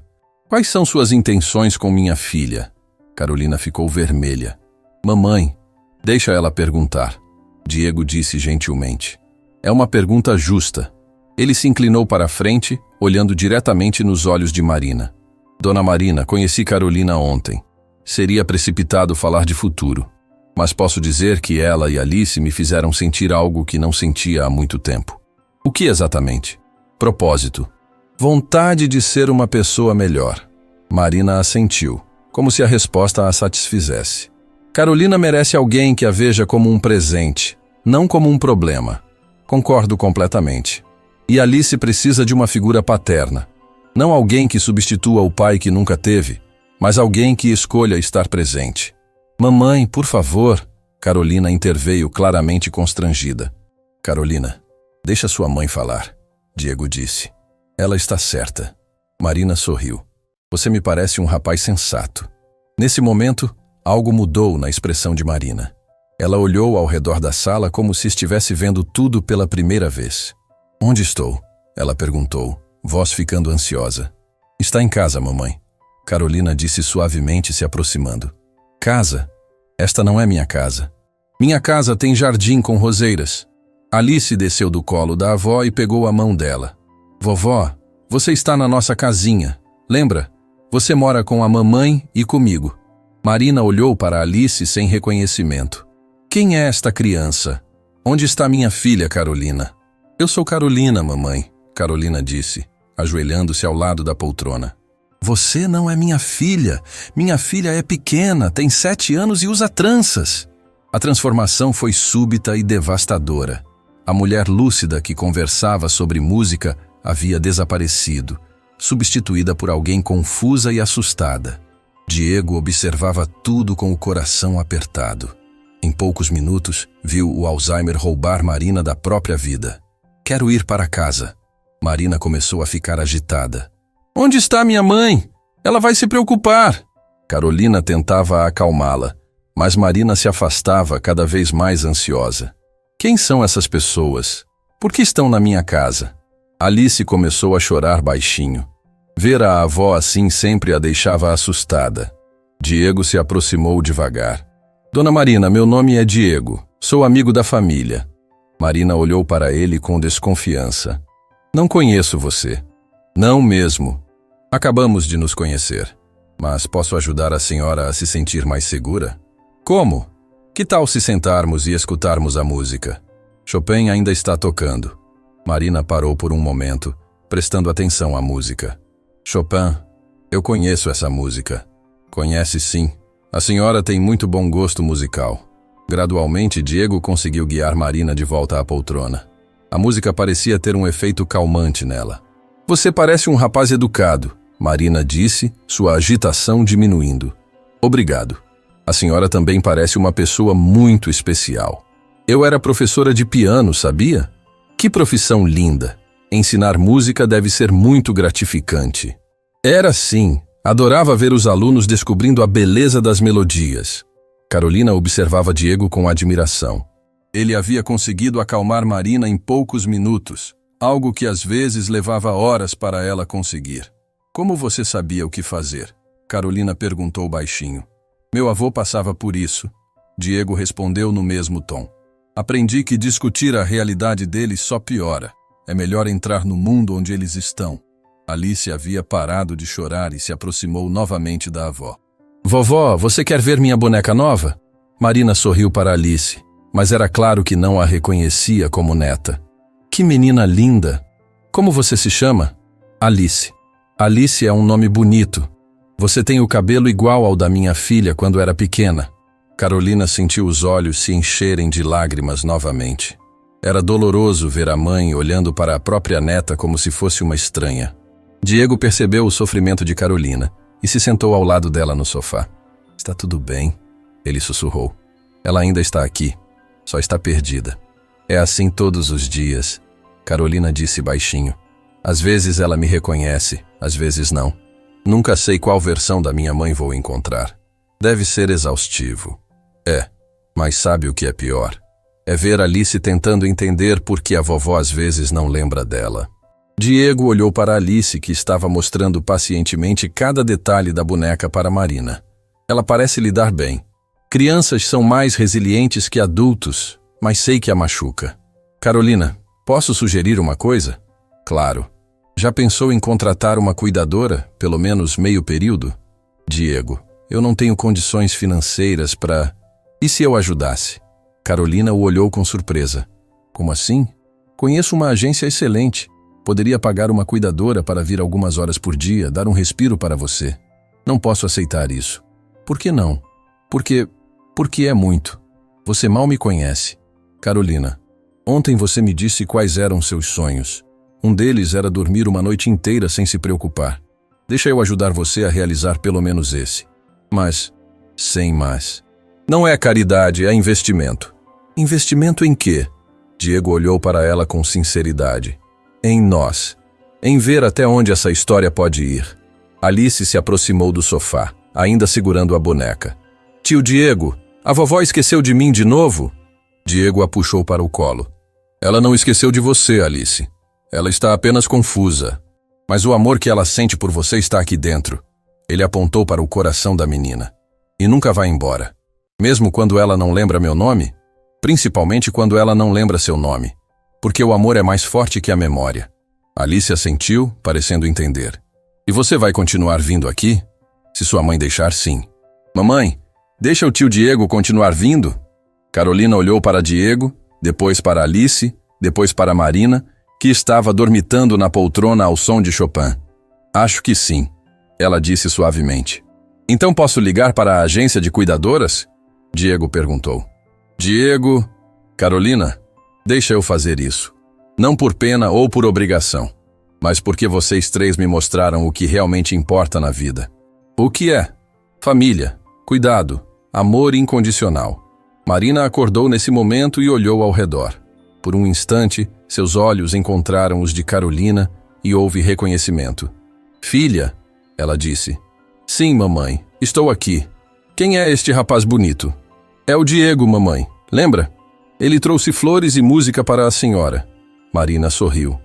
Quais são suas intenções com minha filha? Carolina ficou vermelha. Mamãe, deixa ela perguntar. Diego disse gentilmente. É uma pergunta justa. Ele se inclinou para a frente, olhando diretamente nos olhos de Marina. Dona Marina, conheci Carolina ontem. Seria precipitado falar de futuro, mas posso dizer que ela e Alice me fizeram sentir algo que não sentia há muito tempo. O que exatamente? Propósito. Vontade de ser uma pessoa melhor. Marina assentiu, como se a resposta a satisfizesse. Carolina merece alguém que a veja como um presente, não como um problema. Concordo completamente. E Alice precisa de uma figura paterna. Não alguém que substitua o pai que nunca teve, mas alguém que escolha estar presente. Mamãe, por favor, Carolina interveio claramente constrangida. Carolina, deixa sua mãe falar, Diego disse. Ela está certa. Marina sorriu. Você me parece um rapaz sensato. Nesse momento, algo mudou na expressão de Marina. Ela olhou ao redor da sala como se estivesse vendo tudo pela primeira vez. Onde estou? Ela perguntou, voz ficando ansiosa. Está em casa, mamãe. Carolina disse suavemente, se aproximando. Casa? Esta não é minha casa. Minha casa tem jardim com roseiras. Alice desceu do colo da avó e pegou a mão dela. Vovó, você está na nossa casinha. Lembra? Você mora com a mamãe e comigo. Marina olhou para Alice sem reconhecimento. Quem é esta criança? Onde está minha filha, Carolina? Eu sou Carolina, mamãe, Carolina disse, ajoelhando-se ao lado da poltrona. Você não é minha filha. Minha filha é pequena, tem 7 anos e usa tranças. A transformação foi súbita e devastadora. A mulher lúcida que conversava sobre música havia desaparecido, substituída por alguém confusa e assustada. Diego observava tudo com o coração apertado. Em poucos minutos, viu o Alzheimer roubar Marina da própria vida. Quero ir para casa. Marina começou a ficar agitada. Onde está minha mãe? Ela vai se preocupar. Carolina tentava acalmá-la. Mas Marina se afastava cada vez mais ansiosa. Quem são essas pessoas? Por que estão na minha casa? Alice começou a chorar baixinho. Ver a avó assim sempre a deixava assustada. Diego se aproximou devagar. Dona Marina, meu nome é Diego. Sou amigo da família. Marina olhou para ele com desconfiança. Não conheço você. Não mesmo. Acabamos de nos conhecer. Mas posso ajudar a senhora a se sentir mais segura? Como? Que tal se sentarmos e escutarmos a música? Chopin ainda está tocando. Marina parou por um momento, prestando atenção à música. Chopin, eu conheço essa música. Conhece sim. A senhora tem muito bom gosto musical. Gradualmente, Diego conseguiu guiar Marina de volta à poltrona. A música parecia ter um efeito calmante nela. Você parece um rapaz educado, Marina disse, sua agitação diminuindo. Obrigado. A senhora também parece uma pessoa muito especial. Eu era professora de piano, sabia? Que profissão linda! Ensinar música deve ser muito gratificante. Era sim. Adorava ver os alunos descobrindo a beleza das melodias. Carolina observava Diego com admiração. Ele havia conseguido acalmar Marina em poucos minutos, algo que às vezes levava horas para ela conseguir. Como você sabia o que fazer? Carolina perguntou baixinho. Meu avô passava por isso. Diego respondeu no mesmo tom. Aprendi que discutir a realidade deles só piora. É melhor entrar no mundo onde eles estão. Alice havia parado de chorar e se aproximou novamente da avó. Vovó, você quer ver minha boneca nova? Marina sorriu para Alice, mas era claro que não a reconhecia como neta. Que menina linda! Como você se chama? Alice. Alice é um nome bonito. Você tem o cabelo igual ao da minha filha quando era pequena. Carolina sentiu os olhos se encherem de lágrimas novamente. Era doloroso ver a mãe olhando para a própria neta como se fosse uma estranha. Diego percebeu o sofrimento de Carolina e se sentou ao lado dela no sofá. Está tudo bem, ele sussurrou. Ela ainda está aqui, só está perdida. É assim todos os dias, Carolina disse baixinho. Às vezes ela me reconhece, às vezes não. Nunca sei qual versão da minha mãe vou encontrar. Deve ser exaustivo. É, mas sabe o que é pior? É ver Alice tentando entender por que a vovó às vezes não lembra dela. Diego olhou para Alice, que estava mostrando pacientemente cada detalhe da boneca para Marina. Ela parece lidar bem. Crianças são mais resilientes que adultos, mas sei que a machuca. Carolina, posso sugerir uma coisa? Claro. Já pensou em contratar uma cuidadora, pelo menos meio período? Diego, eu não tenho condições financeiras para... E se eu ajudasse? Carolina o olhou com surpresa. Como assim? Conheço uma agência excelente. Poderia pagar uma cuidadora para vir algumas horas por dia, dar um respiro para você. Não posso aceitar isso. Por que não? Porque é muito. Você mal me conhece. Carolina, ontem você me disse quais eram seus sonhos. Um deles era dormir uma noite inteira sem se preocupar. Deixa eu ajudar você a realizar pelo menos esse. Mas, sem mais. Não é caridade, é investimento. Investimento em quê? Diego olhou para ela com sinceridade. Em nós. Em ver até onde essa história pode ir. Alice se aproximou do sofá, ainda segurando a boneca. Tio Diego, a vovó esqueceu de mim de novo? Diego a puxou para o colo. Ela não esqueceu de você, Alice. Ela está apenas confusa. Mas o amor que ela sente por você está aqui dentro. Ele apontou para o coração da menina. E nunca vai embora. Mesmo quando ela não lembra meu nome? Principalmente quando ela não lembra seu nome. Porque o amor é mais forte que a memória. Alice assentiu, parecendo entender. E você vai continuar vindo aqui? Se sua mãe deixar, sim. Mamãe, deixa o tio Diego continuar vindo? Carolina olhou para Diego, depois para Alice, depois para Marina, que estava dormitando na poltrona ao som de Chopin. Acho que sim, ela disse suavemente. Então posso ligar para a agência de cuidadoras? Diego perguntou. Diego... Carolina, deixa eu fazer isso. Não por pena ou por obrigação, mas porque vocês três me mostraram o que realmente importa na vida. O que é? Família, cuidado, amor incondicional. Marina acordou nesse momento e olhou ao redor. Por um instante, seus olhos encontraram os de Carolina e houve reconhecimento. Filha, ela disse. Sim, mamãe, estou aqui. Quem é este rapaz bonito? É o Diego, mamãe. Lembra? Ele trouxe flores e música para a senhora. Marina sorriu.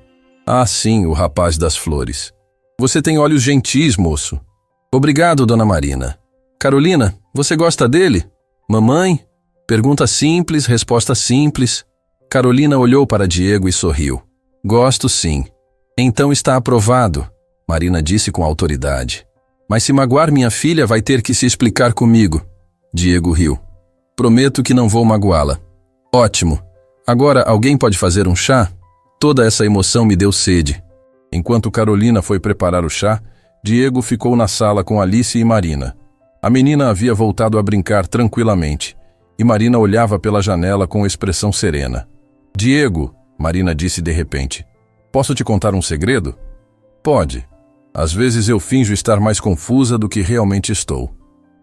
Ah, sim, o rapaz das flores. Você tem olhos gentis, moço. Obrigado, dona Marina. Carolina, você gosta dele? Mamãe? Pergunta simples, resposta simples. Carolina olhou para Diego e sorriu. Gosto sim. Então está aprovado, Marina disse com autoridade. Mas se magoar minha filha, vai ter que se explicar comigo. Diego riu. Prometo que não vou magoá-la. Ótimo. Agora alguém pode fazer um chá? Toda essa emoção me deu sede. Enquanto Carolina foi preparar o chá, Diego ficou na sala com Alice e Marina. A menina havia voltado a brincar tranquilamente, e Marina olhava pela janela com expressão serena. Diego, Marina disse de repente, posso te contar um segredo? Pode. Às vezes eu finjo estar mais confusa do que realmente estou.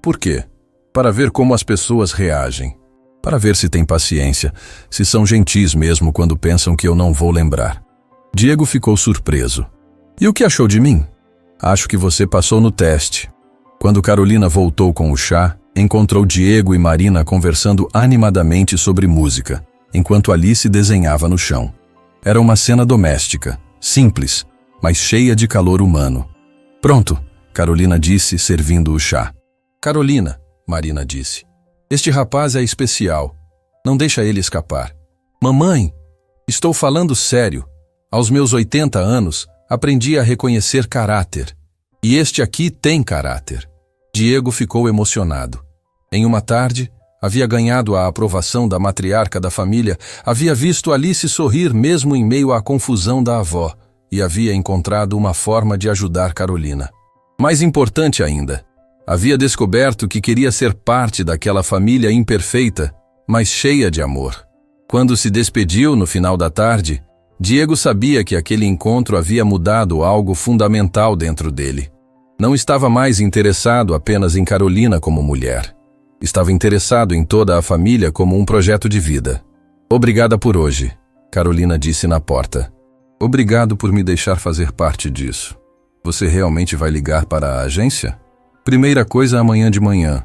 Por quê? Para ver como as pessoas reagem. Para ver se têm paciência, se são gentis mesmo quando pensam que eu não vou lembrar. Diego ficou surpreso. E o que achou de mim? Acho que você passou no teste. Quando Carolina voltou com o chá, encontrou Diego e Marina conversando animadamente sobre música, enquanto Alice desenhava no chão. Era uma cena doméstica, simples, mas cheia de calor humano. Pronto, Carolina disse, servindo o chá. Carolina, Marina disse, este rapaz é especial. Não deixa ele escapar. Mamãe, estou falando sério. Aos meus 80 anos, aprendi a reconhecer caráter. E este aqui tem caráter. Diego ficou emocionado. Em uma tarde, havia ganhado a aprovação da matriarca da família, havia visto Alice sorrir mesmo em meio à confusão da avó e havia encontrado uma forma de ajudar Carolina. Mais importante ainda, havia descoberto que queria ser parte daquela família imperfeita, mas cheia de amor. Quando se despediu no final da tarde, Diego sabia que aquele encontro havia mudado algo fundamental dentro dele. Não estava mais interessado apenas em Carolina como mulher. Estava interessado em toda a família como um projeto de vida. Obrigada por hoje, Carolina disse na porta. Obrigado por me deixar fazer parte disso. Você realmente vai ligar para a agência? Primeira coisa amanhã de manhã.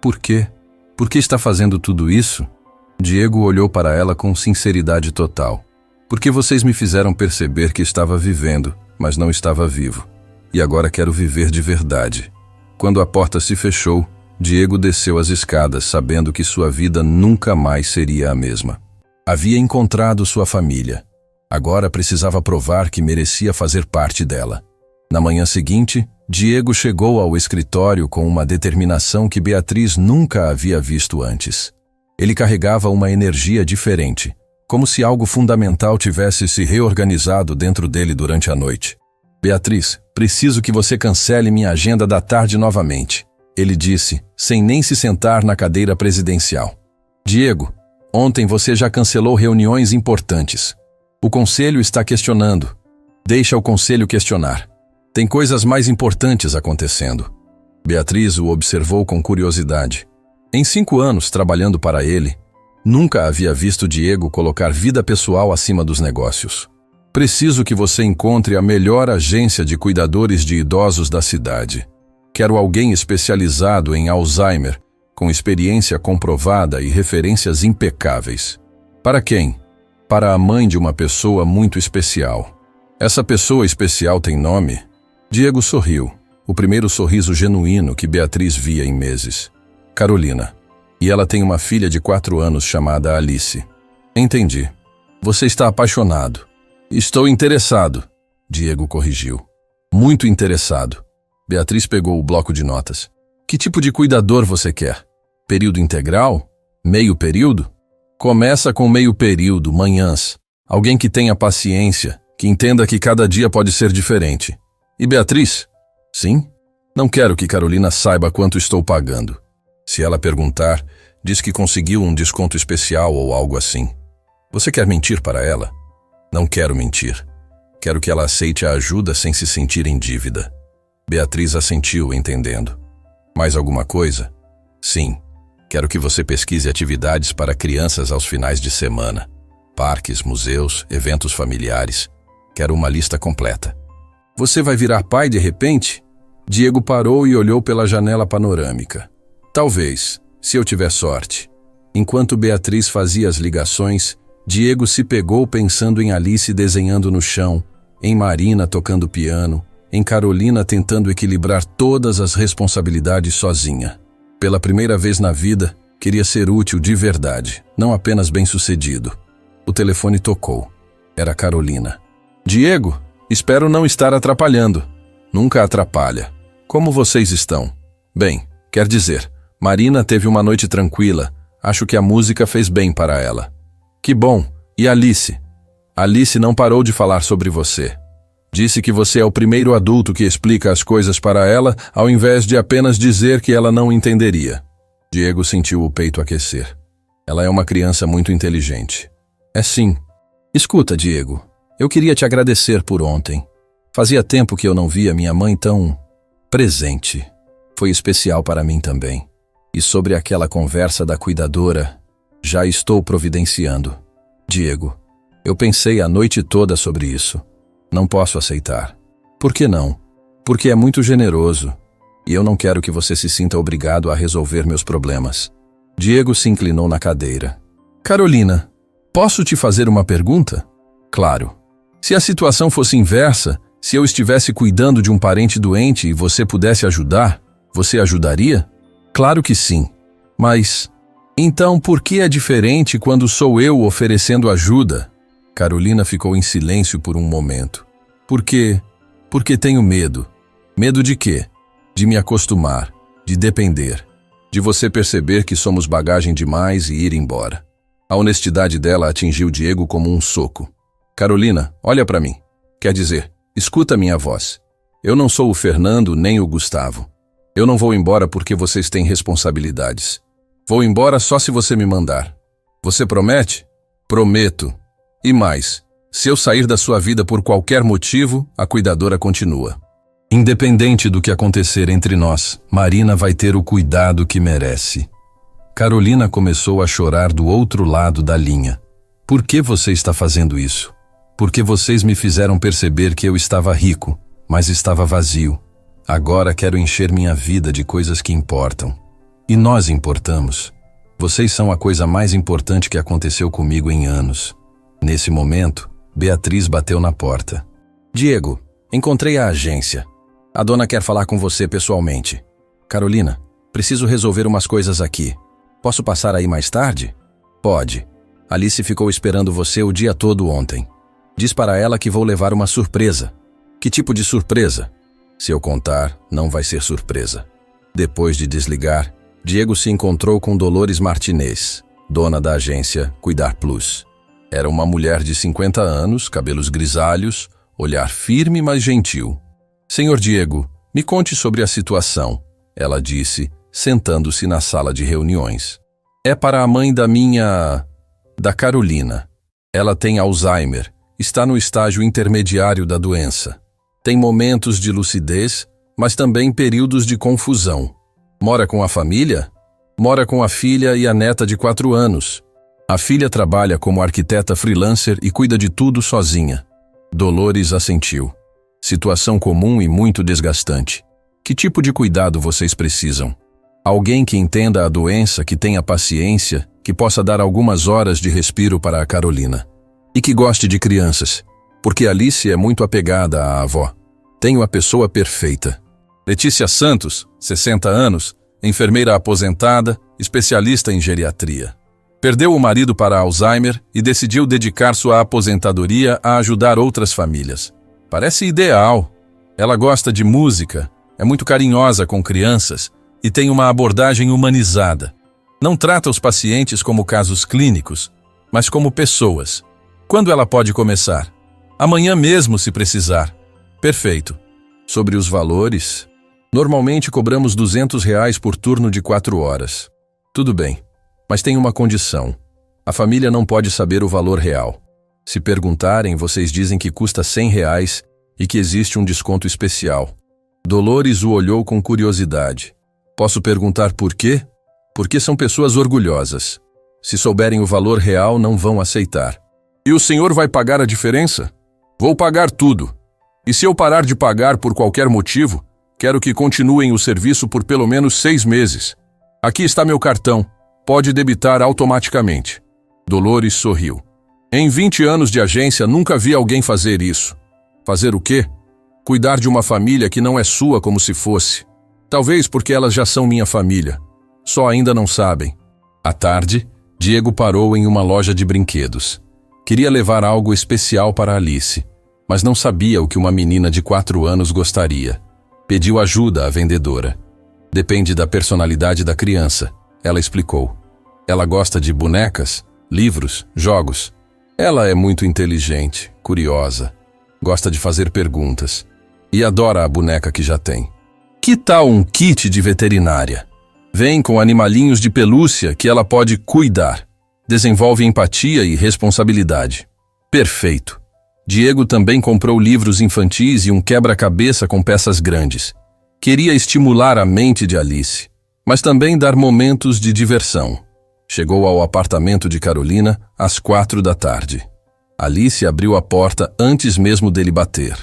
Por quê? Por que está fazendo tudo isso? Diego olhou para ela com sinceridade total. Porque vocês me fizeram perceber que estava vivendo, mas não estava vivo. E agora quero viver de verdade. Quando a porta se fechou, Diego desceu as escadas, sabendo que sua vida nunca mais seria a mesma. Havia encontrado sua família. Agora precisava provar que merecia fazer parte dela. Na manhã seguinte, Diego chegou ao escritório com uma determinação que Beatriz nunca havia visto antes. Ele carregava uma energia diferente, como se algo fundamental tivesse se reorganizado dentro dele durante a noite. Beatriz, preciso que você cancele minha agenda da tarde novamente, ele disse, sem nem se sentar na cadeira presidencial. Diego, ontem você já cancelou reuniões importantes. O conselho está questionando. Deixa o conselho questionar. Tem coisas mais importantes acontecendo. Beatriz o observou com curiosidade. Em 5 anos trabalhando para ele, nunca havia visto Diego colocar vida pessoal acima dos negócios. Preciso que você encontre a melhor agência de cuidadores de idosos da cidade. Quero alguém especializado em Alzheimer, com experiência comprovada e referências impecáveis. Para quem? Para a mãe de uma pessoa muito especial. Essa pessoa especial tem nome? Diego sorriu, o primeiro sorriso genuíno que Beatriz via em meses. Carolina. E ela tem uma filha de 4 anos chamada Alice. Entendi. Você está apaixonado. Estou interessado, Diego corrigiu. Muito interessado. Beatriz pegou o bloco de notas. Que tipo de cuidador você quer? Período integral? Meio período? Começa com meio período, manhãs. Alguém que tenha paciência, que entenda que cada dia pode ser diferente. E Beatriz? Sim? Não quero que Carolina saiba quanto estou pagando. Se ela perguntar, diz que conseguiu um desconto especial ou algo assim. Você quer mentir para ela? Não quero mentir. Quero que ela aceite a ajuda sem se sentir em dívida. Beatriz assentiu, entendendo. Mais alguma coisa? Sim. Quero que você pesquise atividades para crianças aos finais de semana. Parques, museus, eventos familiares. Quero uma lista completa. Você vai virar pai de repente? Diego parou e olhou pela janela panorâmica. Talvez, se eu tiver sorte. Enquanto Beatriz fazia as ligações, Diego se pegou pensando em Alice desenhando no chão, em Marina tocando piano, em Carolina tentando equilibrar todas as responsabilidades sozinha. Pela primeira vez na vida, queria ser útil de verdade, não apenas bem-sucedido. O telefone tocou. Era Carolina. Diego, espero não estar atrapalhando. Nunca atrapalha. Como vocês estão? Bem, quer dizer, Marina teve uma noite tranquila. Acho que a música fez bem para ela. Que bom. E Alice? Alice não parou de falar sobre você. Disse que você é o primeiro adulto que explica as coisas para ela, ao invés de apenas dizer que ela não entenderia. Diego sentiu o peito aquecer. Ela é uma criança muito inteligente. É sim. Escuta, Diego, eu queria te agradecer por ontem. Fazia tempo que eu não via minha mãe tão presente. Foi especial para mim também. E sobre aquela conversa da cuidadora, já estou providenciando. Diego, eu pensei a noite toda sobre isso. Não posso aceitar. Por que não? Porque é muito generoso. E eu não quero que você se sinta obrigado a resolver meus problemas. Diego se inclinou na cadeira. Carolina, posso te fazer uma pergunta? Claro. Se a situação fosse inversa, se eu estivesse cuidando de um parente doente e você pudesse ajudar, você ajudaria? Claro que sim. Mas, então por que é diferente quando sou eu oferecendo ajuda? Carolina ficou em silêncio por um momento. Por quê? Porque tenho medo. Medo de quê? De me acostumar, de depender, de você perceber que somos bagagem demais e ir embora. A honestidade dela atingiu Diego como um soco. Carolina, olha para mim. Quer dizer, escuta minha voz. Eu não sou o Fernando nem o Gustavo. Eu não vou embora porque vocês têm responsabilidades. Vou embora só se você me mandar. Você promete? Prometo. E mais, se eu sair da sua vida por qualquer motivo, a cuidadora continua. Independente do que acontecer entre nós, Marina vai ter o cuidado que merece. Carolina começou a chorar do outro lado da linha. Por que você está fazendo isso? Porque vocês me fizeram perceber que eu estava rico, mas estava vazio. Agora quero encher minha vida de coisas que importam. E nós importamos. Vocês são a coisa mais importante que aconteceu comigo em anos. Nesse momento, Beatriz bateu na porta. Diego, encontrei a agência. A dona quer falar com você pessoalmente. Carolina, preciso resolver umas coisas aqui. Posso passar aí mais tarde? Pode. Alice ficou esperando você o dia todo ontem. Diz para ela que vou levar uma surpresa. Que tipo de surpresa? Se eu contar, não vai ser surpresa. Depois de desligar, Diego se encontrou com Dolores Martinez, dona da agência Cuidar Plus. Era uma mulher de 50 anos, cabelos grisalhos, olhar firme mas gentil. Senhor Diego, me conte sobre a situação, ela disse, sentando-se na sala de reuniões. É para a mãe da Carolina. Ela tem Alzheimer, está no estágio intermediário da doença. Tem momentos de lucidez, mas também períodos de confusão. Mora com a família? Mora com a filha e a neta de 4 anos. A filha trabalha como arquiteta freelancer e cuida de tudo sozinha. Dolores assentiu. Situação comum e muito desgastante. Que tipo de cuidado vocês precisam? Alguém que entenda a doença, que tenha paciência, que possa dar algumas horas de respiro para a Carolina. E que goste de crianças, porque Alice é muito apegada à avó. Tenho a pessoa perfeita. Letícia Santos, 60 anos, enfermeira aposentada, especialista em geriatria. Perdeu o marido para Alzheimer e decidiu dedicar sua aposentadoria a ajudar outras famílias. Parece ideal. Ela gosta de música, é muito carinhosa com crianças e tem uma abordagem humanizada. Não trata os pacientes como casos clínicos, mas como pessoas. Quando ela pode começar? Amanhã mesmo, se precisar. Perfeito. Sobre os valores, normalmente cobramos R$200 por turno de 4 horas. Tudo bem, mas tem uma condição. A família não pode saber o valor real. Se perguntarem, vocês dizem que custa R$100 e que existe um desconto especial. Dolores o olhou com curiosidade. Posso perguntar por quê? Porque são pessoas orgulhosas. Se souberem o valor real, não vão aceitar. E o senhor vai pagar a diferença? Vou pagar tudo. E se eu parar de pagar por qualquer motivo, quero que continuem o serviço por pelo menos 6 meses. Aqui está meu cartão. Pode debitar automaticamente. Dolores sorriu. Em 20 anos de agência, nunca vi alguém fazer isso. Fazer o quê? Cuidar de uma família que não é sua como se fosse. Talvez porque elas já são minha família. Só ainda não sabem. À tarde, Diego parou em uma loja de brinquedos. Queria levar algo especial para Alice, mas não sabia o que uma menina de 4 anos gostaria. Pediu ajuda à vendedora. Depende da personalidade da criança, ela explicou. Ela gosta de bonecas, livros, jogos. Ela é muito inteligente, curiosa, gosta de fazer perguntas e adora a boneca que já tem. Que tal um kit de veterinária? Vem com animalinhos de pelúcia que ela pode cuidar. Desenvolve empatia e responsabilidade. Perfeito. Diego também comprou livros infantis e um quebra-cabeça com peças grandes. Queria estimular a mente de Alice, mas também dar momentos de diversão. Chegou ao apartamento de Carolina às 4 da tarde. Alice abriu a porta antes mesmo dele bater.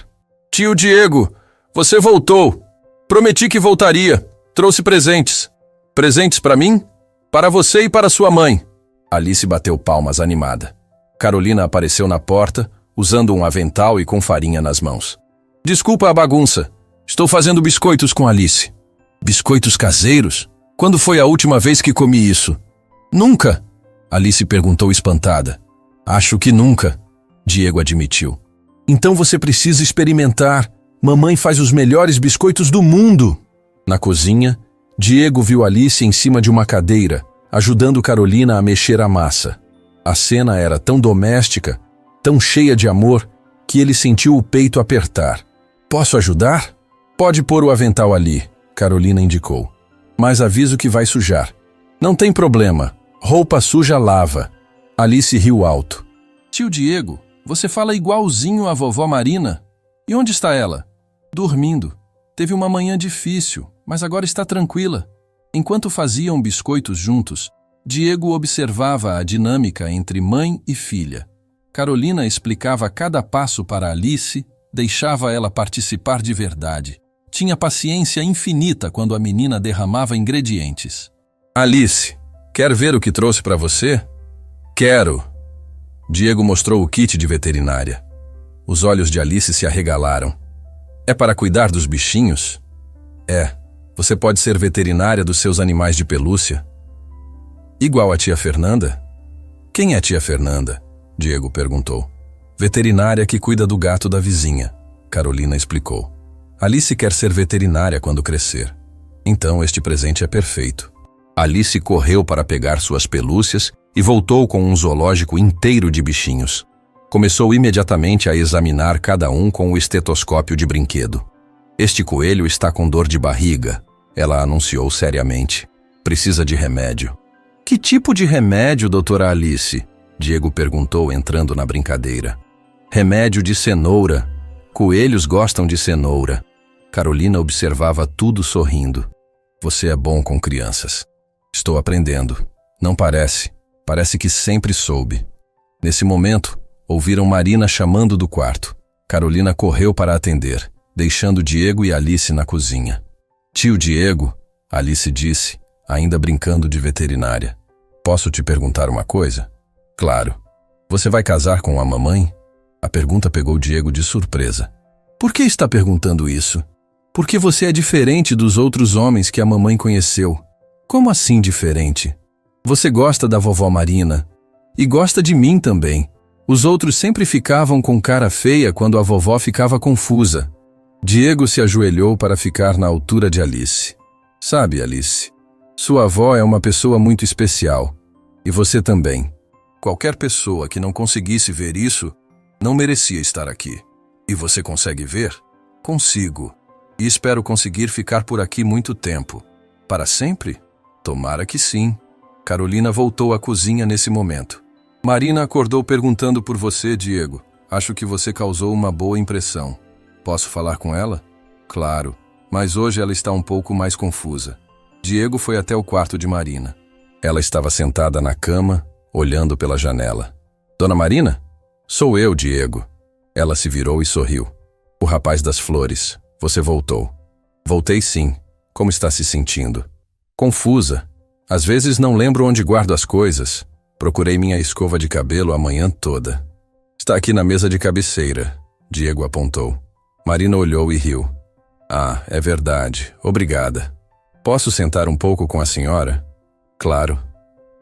Tio Diego, você voltou. Prometi que voltaria. Trouxe presentes. Presentes para mim? Para você e para sua mãe. Alice bateu palmas animada. Carolina apareceu na porta, usando um avental e com farinha nas mãos. Desculpa a bagunça. Estou fazendo biscoitos com Alice. Biscoitos caseiros? Quando foi a última vez que comi isso? Nunca, Alice perguntou espantada. Acho que nunca, Diego admitiu. Então você precisa experimentar. Mamãe faz os melhores biscoitos do mundo. Na cozinha, Diego viu Alice em cima de uma cadeira, ajudando Carolina a mexer a massa. A cena era tão doméstica, tão cheia de amor, que ele sentiu o peito apertar. Posso ajudar? Pode pôr o avental ali, Carolina indicou. Mas aviso que vai sujar. Não tem problema. Roupa suja lava. Alice riu alto. Tio Diego, você fala igualzinho à vovó Marina. E onde está ela? Dormindo. Teve uma manhã difícil, mas agora está tranquila. Enquanto faziam biscoitos juntos, Diego observava a dinâmica entre mãe e filha. Carolina explicava cada passo para Alice, deixava ela participar de verdade. Tinha paciência infinita quando a menina derramava ingredientes. Alice, quer ver o que trouxe para você? Quero. Diego mostrou o kit de veterinária. Os olhos de Alice se arregalaram. É para cuidar dos bichinhos? É. Você pode ser veterinária dos seus animais de pelúcia. Igual a tia Fernanda? Quem é tia Fernanda? Diego perguntou. Veterinária que cuida do gato da vizinha, Carolina explicou. Alice quer ser veterinária quando crescer. Então este presente é perfeito. Alice correu para pegar suas pelúcias e voltou com um zoológico inteiro de bichinhos. Começou imediatamente a examinar cada um com o estetoscópio de brinquedo. Este coelho está com dor de barriga, ela anunciou seriamente. Precisa de remédio. Que tipo de remédio, doutora Alice? Diego perguntou entrando na brincadeira. Remédio de cenoura. Coelhos gostam de cenoura. Carolina observava tudo sorrindo. Você é bom com crianças. Estou aprendendo. Não parece. Parece que sempre soube. Nesse momento, ouviram Marina chamando do quarto. Carolina correu para atender, deixando Diego e Alice na cozinha. Tio Diego, Alice disse, ainda brincando de veterinária. Posso te perguntar uma coisa? Claro. Você vai casar com a mamãe? A pergunta pegou Diego de surpresa. Por que está perguntando isso? Porque você é diferente dos outros homens que a mamãe conheceu. Como assim diferente? Você gosta da vovó Marina. E gosta de mim também. Os outros sempre ficavam com cara feia quando a vovó ficava confusa. Diego se ajoelhou para ficar na altura de Alice. Sabe, Alice, sua avó é uma pessoa muito especial. E você também. Qualquer pessoa que não conseguisse ver isso, não merecia estar aqui. E você consegue ver? Consigo. E espero conseguir ficar por aqui muito tempo. Para sempre? Tomara que sim. Carolina voltou à cozinha nesse momento. Marina acordou perguntando por você, Diego. Acho que você causou uma boa impressão. Posso falar com ela? Claro, mas hoje ela está um pouco mais confusa. Diego foi até o quarto de Marina. Ela estava sentada na cama, olhando pela janela. Dona Marina? Sou eu, Diego. Ela se virou e sorriu. O rapaz das flores, você voltou. Voltei sim. Como está se sentindo? Confusa. Às vezes não lembro onde guardo as coisas. Procurei minha escova de cabelo a manhã toda. Está aqui na mesa de cabeceira, Diego apontou. Marina olhou e riu. Ah, é verdade. Obrigada. Posso sentar um pouco com a senhora? Claro.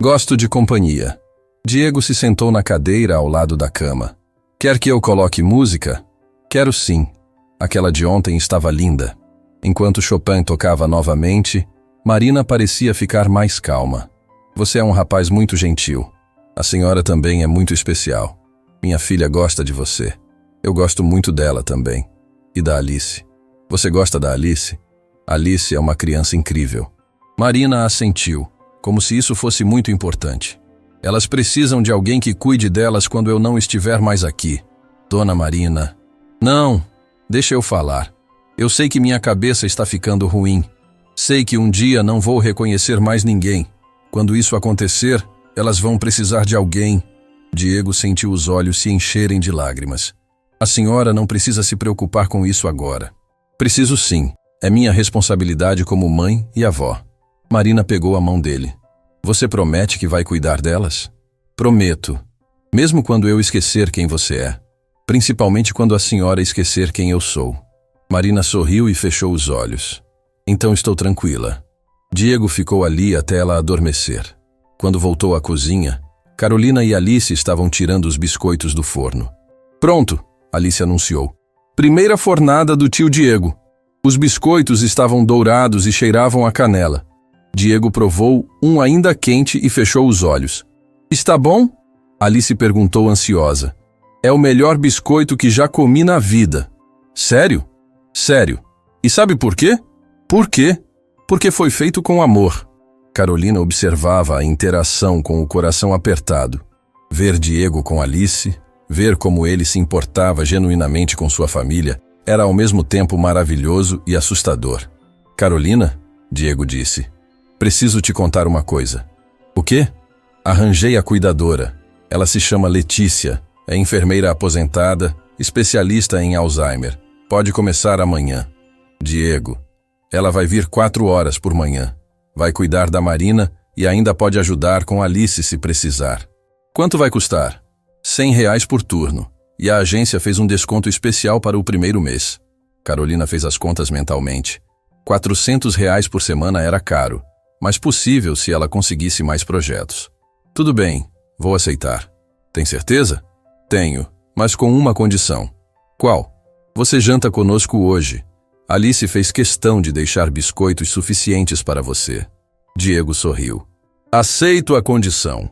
Gosto de companhia. Diego se sentou na cadeira ao lado da cama. Quer que eu coloque música? Quero sim. Aquela de ontem estava linda. Enquanto Chopin tocava novamente, Marina parecia ficar mais calma. Você é um rapaz muito gentil. A senhora também é muito especial. Minha filha gosta de você. Eu gosto muito dela também. E da Alice. Você gosta da Alice? Alice é uma criança incrível. Marina assentiu, como se isso fosse muito importante. Elas precisam de alguém que cuide delas quando eu não estiver mais aqui. Dona Marina. Não, deixa eu falar. Eu sei que minha cabeça está ficando ruim. Sei que um dia não vou reconhecer mais ninguém. Quando isso acontecer, elas vão precisar de alguém. Diego sentiu os olhos se encherem de lágrimas. A senhora não precisa se preocupar com isso agora. Preciso sim. É minha responsabilidade como mãe e avó. Marina pegou a mão dele. Você promete que vai cuidar delas? Prometo. Mesmo quando eu esquecer quem você é. Principalmente quando a senhora esquecer quem eu sou. Marina sorriu e fechou os olhos. Então estou tranquila. Diego ficou ali até ela adormecer. Quando voltou à cozinha, Carolina e Alice estavam tirando os biscoitos do forno. Pronto, Alice anunciou. Primeira fornada do tio Diego. Os biscoitos estavam dourados e cheiravam a canela. Diego provou um ainda quente e fechou os olhos. Está bom? Alice perguntou ansiosa. É o melhor biscoito que já comi na vida. Sério? Sério. E sabe por quê? Por quê? Porque foi feito com amor. Carolina observava a interação com o coração apertado. Ver Diego com Alice, ver como ele se importava genuinamente com sua família, era ao mesmo tempo maravilhoso e assustador. Carolina, Diego disse, preciso te contar uma coisa. O quê? Arranjei a cuidadora. Ela se chama Letícia, é enfermeira aposentada, especialista em Alzheimer. Pode começar amanhã. Diego, ela vai vir 4 horas por manhã. Vai cuidar da Marina e ainda pode ajudar com Alice se precisar. Quanto vai custar? R$100 por turno. E a agência fez um desconto especial para o primeiro mês. Carolina fez as contas mentalmente. R$400 por semana era caro, mas possível se ela conseguisse mais projetos. Tudo bem, vou aceitar. Tem certeza? Tenho, mas com uma condição. Qual? Você janta conosco hoje. Alice fez questão de deixar biscoitos suficientes para você. Diego sorriu. Aceito a condição.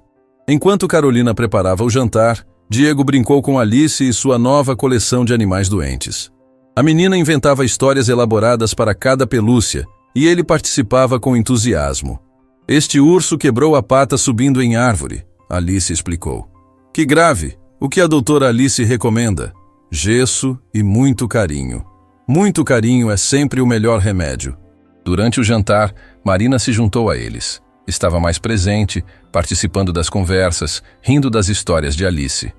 Enquanto Carolina preparava o jantar, Diego brincou com Alice e sua nova coleção de animais doentes. A menina inventava histórias elaboradas para cada pelúcia e ele participava com entusiasmo. Este urso quebrou a pata subindo em árvore, Alice explicou. Que grave! O que a doutora Alice recomenda? Gesso e muito carinho. Muito carinho é sempre o melhor remédio. Durante o jantar, Marina se juntou a eles. Estava mais presente, participando das conversas, rindo das histórias de Alice.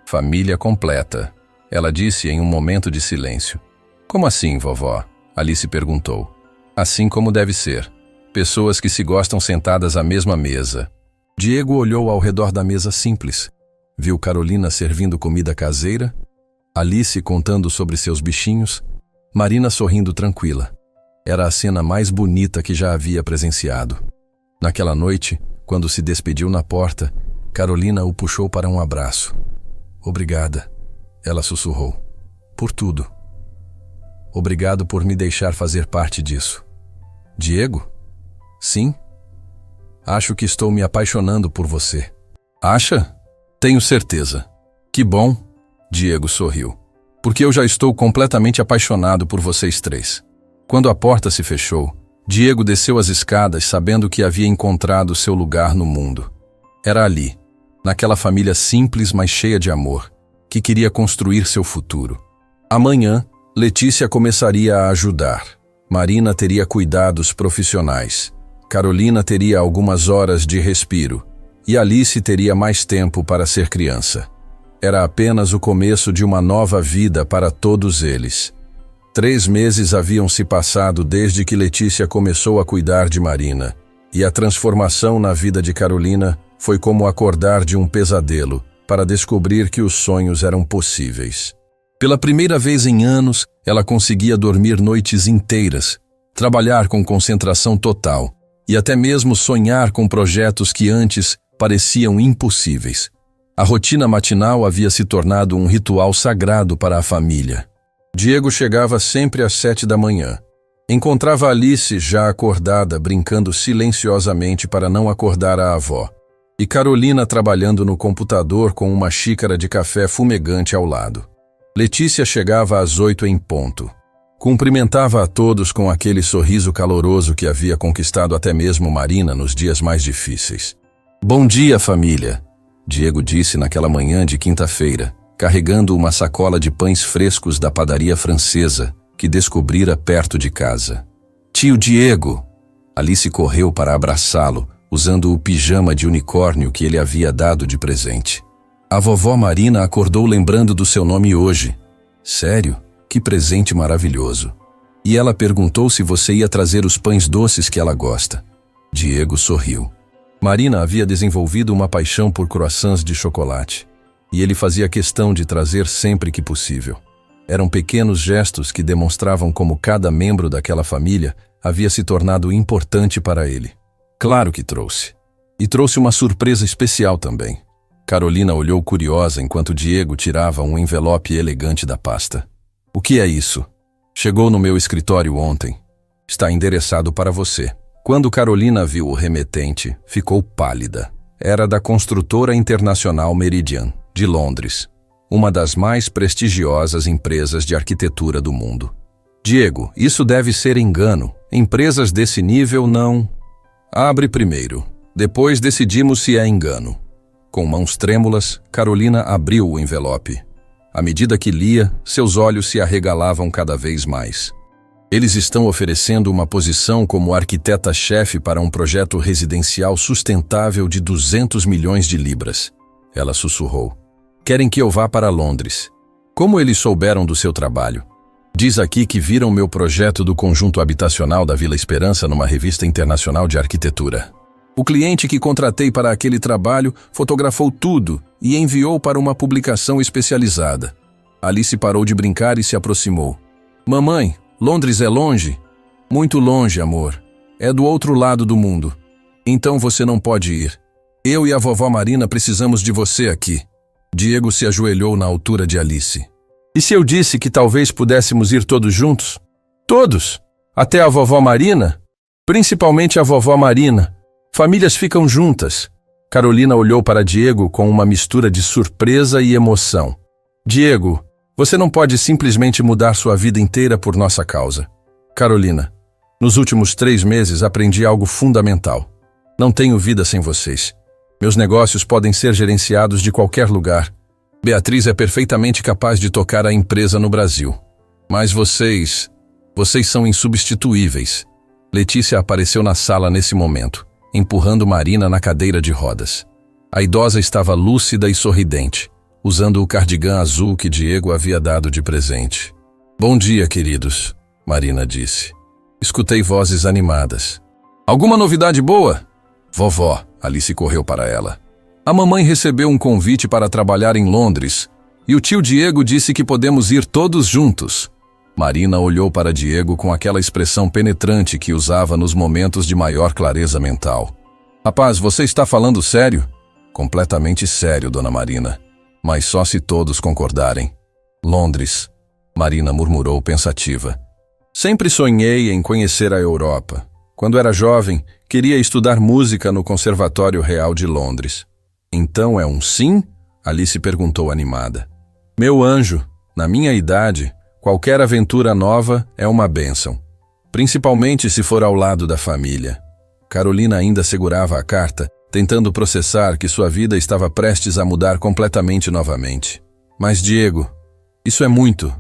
Família completa, ela disse em um momento de silêncio. Como assim, vovó? Alice perguntou. Assim como deve ser. Pessoas que se gostam sentadas à mesma mesa. Diego olhou ao redor da mesa simples. Viu Carolina servindo comida caseira, Alice contando sobre seus bichinhos, Marina sorrindo tranquila. Era a cena mais bonita que já havia presenciado. Naquela noite, quando se despediu na porta, Carolina o puxou para um abraço. Obrigada, ela sussurrou. Por tudo. Obrigado por me deixar fazer parte disso. Diego? Sim? Acho que estou me apaixonando por você. Acha? Tenho certeza. Que bom, Diego sorriu. Porque eu já estou completamente apaixonado por vocês três. Quando a porta se fechou, Diego desceu as escadas sabendo que havia encontrado seu lugar no mundo. Era ali, naquela família simples, mas cheia de amor, que queria construir seu futuro. Amanhã, Letícia começaria a ajudar. Marina teria cuidados profissionais. Carolina teria algumas horas de respiro. E Alice teria mais tempo para ser criança. Era apenas o começo de uma nova vida para todos eles. 3 meses haviam se passado desde que Letícia começou a cuidar de Marina. E a transformação na vida de Carolina foi como acordar de um pesadelo para descobrir que os sonhos eram possíveis. Pela primeira vez em anos, ela conseguia dormir noites inteiras, trabalhar com concentração total e até mesmo sonhar com projetos que antes pareciam impossíveis. A rotina matinal havia se tornado um ritual sagrado para a família. Diego chegava sempre às 7 da manhã. Encontrava Alice já acordada, brincando silenciosamente para não acordar a avó, e Carolina trabalhando no computador com uma xícara de café fumegante ao lado. Letícia chegava às 8 em ponto. Cumprimentava a todos com aquele sorriso caloroso que havia conquistado até mesmo Marina nos dias mais difíceis. "Bom dia, família", Diego disse naquela manhã de quinta-feira, carregando uma sacola de pães frescos da padaria francesa que descobrira perto de casa. "Tio Diego!" Alice correu para abraçá-lo, usando o pijama de unicórnio que ele havia dado de presente. A vovó Marina acordou lembrando do seu nome hoje. "Sério? Que presente maravilhoso." E ela perguntou se você ia trazer os pães doces que ela gosta. Diego sorriu. Marina havia desenvolvido uma paixão por croissants de chocolate, e ele fazia questão de trazer sempre que possível. Eram pequenos gestos que demonstravam como cada membro daquela família havia se tornado importante para ele. Claro que trouxe. E trouxe uma surpresa especial também. Carolina olhou curiosa enquanto Diego tirava um envelope elegante da pasta. "O que é isso?" "Chegou no meu escritório ontem. Está endereçado para você." Quando Carolina viu o remetente, ficou pálida. Era da construtora internacional Meridian, de Londres, uma das mais prestigiosas empresas de arquitetura do mundo. "Diego, isso deve ser engano. Empresas desse nível não..." "Abre primeiro. Depois decidimos se é engano." Com mãos trêmulas, Carolina abriu o envelope. À medida que lia, seus olhos se arregalavam cada vez mais. "Eles estão oferecendo uma posição como arquiteta-chefe para um projeto residencial sustentável de 200 milhões de libras. Ela sussurrou. "Querem que eu vá para Londres. Como eles souberam do seu trabalho?" "Diz aqui que viram meu projeto do conjunto habitacional da Vila Esperança numa revista internacional de arquitetura. O cliente que contratei para aquele trabalho fotografou tudo e enviou para uma publicação especializada." Alice parou de brincar e se aproximou. "Mamãe, Londres é longe?" "Muito longe, amor. É do outro lado do mundo. Então você não pode ir. Eu e a vovó Marina precisamos de você aqui." Diego se ajoelhou na altura de Alice. "E se eu disse que talvez pudéssemos ir todos juntos?" "Todos? Até a vovó Marina?" "Principalmente a vovó Marina. Famílias ficam juntas." Carolina olhou para Diego com uma mistura de surpresa e emoção. "Diego, você não pode simplesmente mudar sua vida inteira por nossa causa." "Carolina, nos últimos 3 meses aprendi algo fundamental. Não tenho vida sem vocês. Meus negócios podem ser gerenciados de qualquer lugar. Beatriz é perfeitamente capaz de tocar a empresa no Brasil. Mas vocês são insubstituíveis." Letícia apareceu na sala nesse momento, empurrando Marina na cadeira de rodas. A idosa estava lúcida e sorridente, usando o cardigã azul que Diego havia dado de presente. "Bom dia, queridos", Marina disse. Escutei vozes animadas. "Alguma novidade boa?" "Vovó", Alice correu para ela. "A mamãe recebeu um convite para trabalhar em Londres, e o tio Diego disse que podemos ir todos juntos." Marina olhou para Diego com aquela expressão penetrante que usava nos momentos de maior clareza mental. "Rapaz, você está falando sério?" "Completamente sério, dona Marina. Mas só se todos concordarem." "Londres", Marina murmurou pensativa. "Sempre sonhei em conhecer a Europa. Quando era jovem, queria estudar música no Conservatório Real de Londres." "Então é um sim?" Alice perguntou animada. "Meu anjo, na minha idade, qualquer aventura nova é uma bênção, principalmente se for ao lado da família." Carolina ainda segurava a carta, tentando processar que sua vida estava prestes a mudar completamente novamente. "Mas Diego, isso é muito.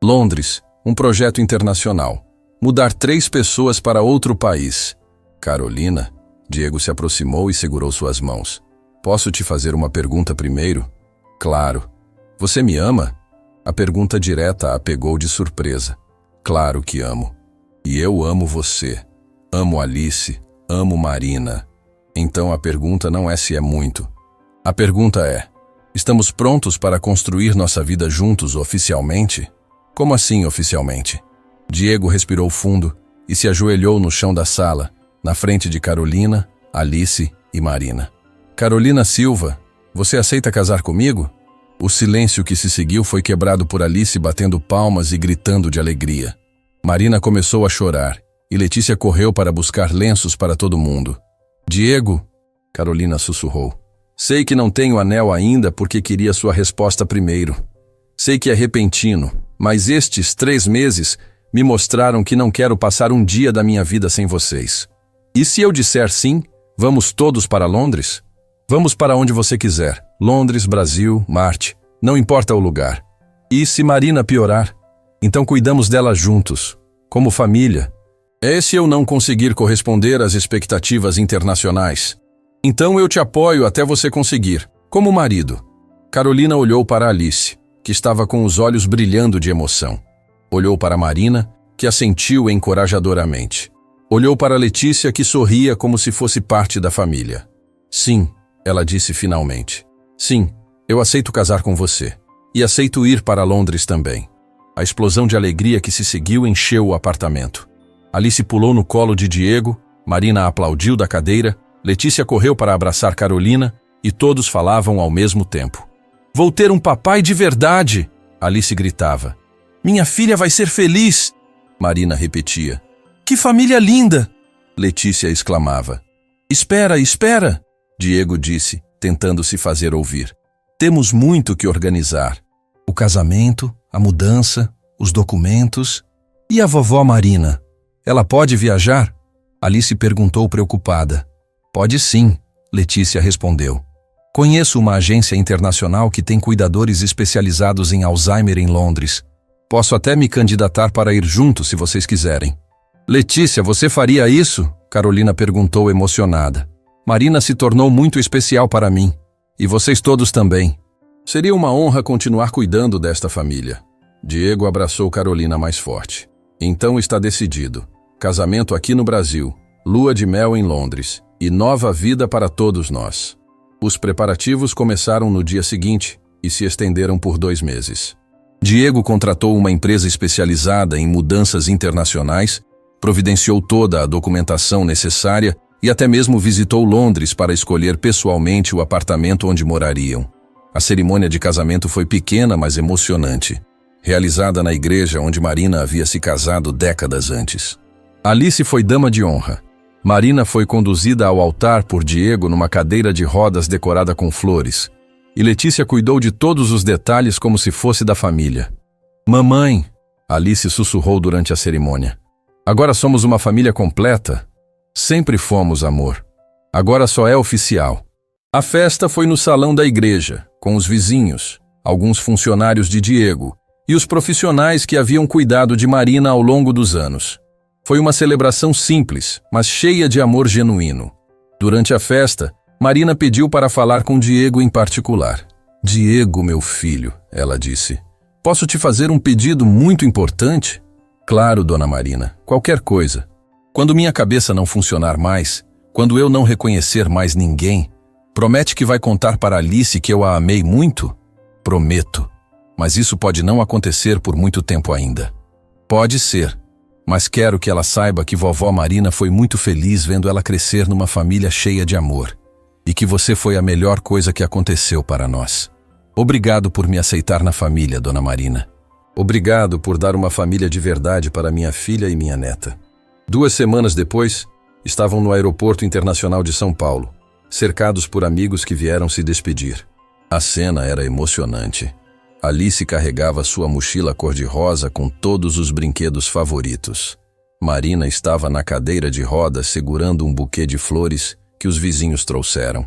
Londres, um projeto internacional. Mudar 3 pessoas para outro país." "Carolina", Diego se aproximou e segurou suas mãos. "Posso te fazer uma pergunta primeiro?" "Claro." "Você me ama?" A pergunta direta a pegou de surpresa. "Claro que amo. E eu amo você. Amo Alice. Amo Marina. Então a pergunta não é se é muito. A pergunta é: estamos prontos para construir nossa vida juntos oficialmente? Como assim oficialmente? Diego respirou fundo e se ajoelhou no chão da sala, na frente de Carolina, Alice e Marina. Carolina Silva, você aceita casar comigo? O silêncio que se seguiu foi quebrado por Alice batendo palmas e gritando de alegria. Marina começou a chorar e Letícia correu para buscar lenços para todo mundo. Diego, Carolina sussurrou. Sei que não tenho anel ainda porque queria sua resposta primeiro. Sei que é repentino, mas estes 3 meses me mostraram que não quero passar um dia da minha vida sem vocês. E se eu disser sim, vamos todos para Londres? Vamos para onde você quiser. Londres, Brasil, Marte. Não importa o lugar. E se Marina piorar? Então cuidamos dela juntos, como família. E se eu não conseguir corresponder às expectativas internacionais? Então eu te apoio até você conseguir, como marido. Carolina olhou para Alice, que estava com os olhos brilhando de emoção. Olhou para Marina, que assentiu encorajadoramente. Olhou para Letícia, que sorria como se fosse parte da família. Sim, ela disse finalmente. Sim, eu aceito casar com você. E aceito ir para Londres também. A explosão de alegria que se seguiu encheu o apartamento. Alice pulou no colo de Diego, Marina aplaudiu da cadeira, Letícia correu para abraçar Carolina e todos falavam ao mesmo tempo. Vou ter um papai de verdade! Alice gritava. Minha filha vai ser feliz! Marina repetia. Que família linda! Letícia exclamava. Espera, espera! Diego disse, tentando se fazer ouvir. Temos muito que organizar. O casamento, a mudança, os documentos. E a vovó Marina? Ela pode viajar? Alice perguntou preocupada. Pode sim, Letícia respondeu. Conheço uma agência internacional que tem cuidadores especializados em Alzheimer em Londres. Posso até me candidatar para ir junto se vocês quiserem. Letícia, você faria isso? Carolina perguntou emocionada. Marina se tornou muito especial para mim. E vocês todos também. Seria uma honra continuar cuidando desta família. Diego abraçou Carolina mais forte. Então está decidido. Casamento aqui no Brasil, lua de mel em Londres e nova vida para todos nós. Os preparativos começaram no dia seguinte e se estenderam por 2 meses. Diego contratou uma empresa especializada em mudanças internacionais, providenciou toda a documentação necessária e até mesmo visitou Londres para escolher pessoalmente o apartamento onde morariam. A cerimônia de casamento foi pequena, mas emocionante, realizada na igreja onde Marina havia se casado décadas antes. Alice foi dama de honra. Marina foi conduzida ao altar por Diego numa cadeira de rodas decorada com flores, e Letícia cuidou de todos os detalhes como se fosse da família. Mamãe, Alice sussurrou durante a cerimônia. Agora somos uma família completa. Sempre fomos, amor. Agora só é oficial. A festa foi no salão da igreja, com os vizinhos, alguns funcionários de Diego e os profissionais que haviam cuidado de Marina ao longo dos anos. Foi uma celebração simples, mas cheia de amor genuíno. Durante a festa, Marina pediu para falar com Diego em particular. Diego, meu filho, ela disse. Posso te fazer um pedido muito importante? Claro, dona Marina, qualquer coisa. Quando minha cabeça não funcionar mais, quando eu não reconhecer mais ninguém, promete que vai contar para Alice que eu a amei muito? Prometo. Mas isso pode não acontecer por muito tempo ainda. Pode ser. Mas quero que ela saiba que vovó Marina foi muito feliz vendo ela crescer numa família cheia de amor. E que você foi a melhor coisa que aconteceu para nós. Obrigado por me aceitar na família, dona Marina. Obrigado por dar uma família de verdade para minha filha e minha neta. 2 semanas depois, estavam no Aeroporto Internacional de São Paulo, cercados por amigos que vieram se despedir. A cena era emocionante. Alice carregava sua mochila cor-de-rosa com todos os brinquedos favoritos. Marina estava na cadeira de rodas segurando um buquê de flores que os vizinhos trouxeram.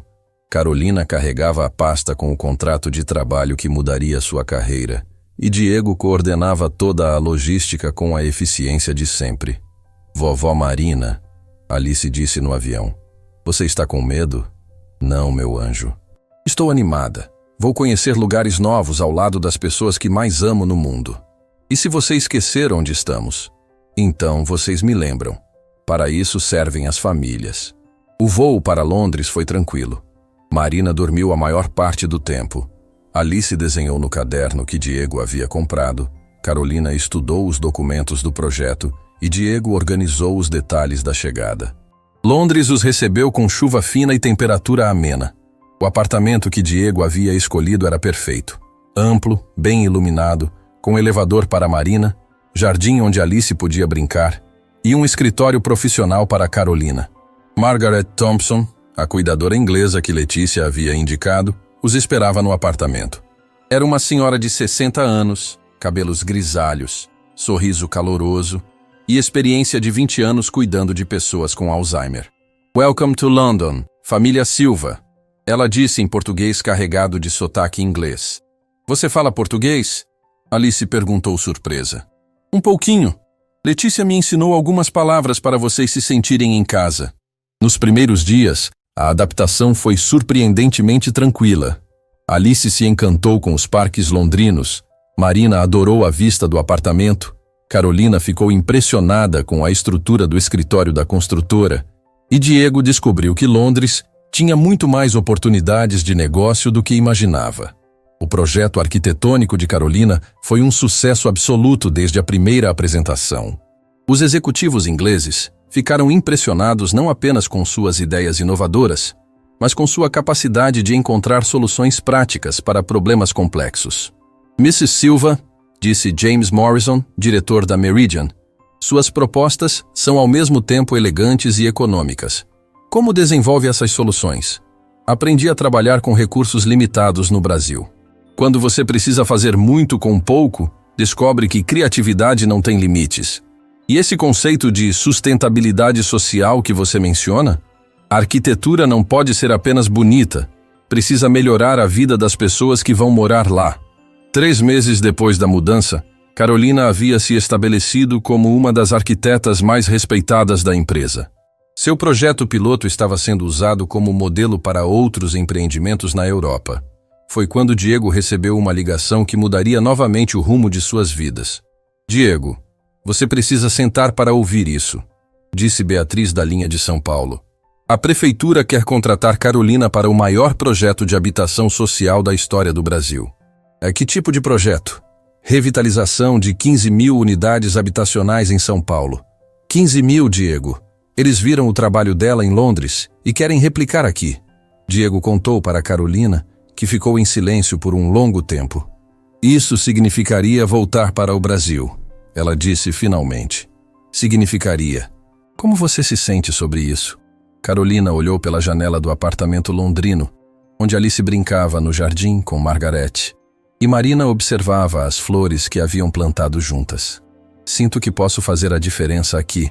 Carolina carregava a pasta com o contrato de trabalho que mudaria sua carreira. E Diego coordenava toda a logística com a eficiência de sempre. Vovó Marina, Alice disse no avião. Você está com medo? Não, meu anjo. Estou animada. Vou conhecer lugares novos ao lado das pessoas que mais amo no mundo. E se você esquecer onde estamos? Então vocês me lembram. Para isso servem as famílias. O voo para Londres foi tranquilo. Marina dormiu a maior parte do tempo. Alice desenhou no caderno que Diego havia comprado. Carolina estudou os documentos do projeto e Diego organizou os detalhes da chegada. Londres os recebeu com chuva fina e temperatura amena. O apartamento que Diego havia escolhido era perfeito. Amplo, bem iluminado, com elevador para Marina, jardim onde Alice podia brincar e um escritório profissional para Carolina. Margaret Thompson, a cuidadora inglesa que Letícia havia indicado, os esperava no apartamento. Era uma senhora de 60 anos, cabelos grisalhos, sorriso caloroso e experiência de 20 anos cuidando de pessoas com Alzheimer. "Welcome to London, família Silva", ela disse em português carregado de sotaque inglês. "Você fala português?" Alice perguntou surpresa. "Um pouquinho. Letícia me ensinou algumas palavras para vocês se sentirem em casa." Nos primeiros dias, a adaptação foi surpreendentemente tranquila. Alice se encantou com os parques londrinos, Marina adorou a vista do apartamento, Carolina ficou impressionada com a estrutura do escritório da construtora e Diego descobriu que Londres tinha muito mais oportunidades de negócio do que imaginava. O projeto arquitetônico de Carolina foi um sucesso absoluto desde a primeira apresentação. Os executivos ingleses ficaram impressionados não apenas com suas ideias inovadoras, mas com sua capacidade de encontrar soluções práticas para problemas complexos. "Mrs. Silva", disse James Morrison, diretor da Meridian, "suas propostas são ao mesmo tempo elegantes e econômicas. Como desenvolve essas soluções? Aprendi a trabalhar com recursos limitados no Brasil. Quando você precisa fazer muito com pouco, descobre que criatividade não tem limites. E esse conceito de sustentabilidade social que você menciona? A arquitetura não pode ser apenas bonita, precisa melhorar a vida das pessoas que vão morar lá." 3 meses depois da mudança, Carolina havia se estabelecido como uma das arquitetas mais respeitadas da empresa. Seu projeto piloto estava sendo usado como modelo para outros empreendimentos na Europa. Foi quando Diego recebeu uma ligação que mudaria novamente o rumo de suas vidas. "Diego, você precisa sentar para ouvir isso", disse Beatriz da linha de São Paulo. "A prefeitura quer contratar Carolina para o maior projeto de habitação social da história do Brasil." "É que tipo de projeto?" "Revitalização de 15.000 unidades habitacionais em São Paulo." 15.000, Diego. Eles viram o trabalho dela em Londres e querem replicar aqui. Diego contou para Carolina, que ficou em silêncio por um longo tempo. "Isso significaria voltar para o Brasil", ela disse finalmente. "Significaria. Como você se sente sobre isso?" Carolina olhou pela janela do apartamento londrino, onde Alice brincava no jardim com Margaret, e Marina observava as flores que haviam plantado juntas. "Sinto que posso fazer a diferença aqui,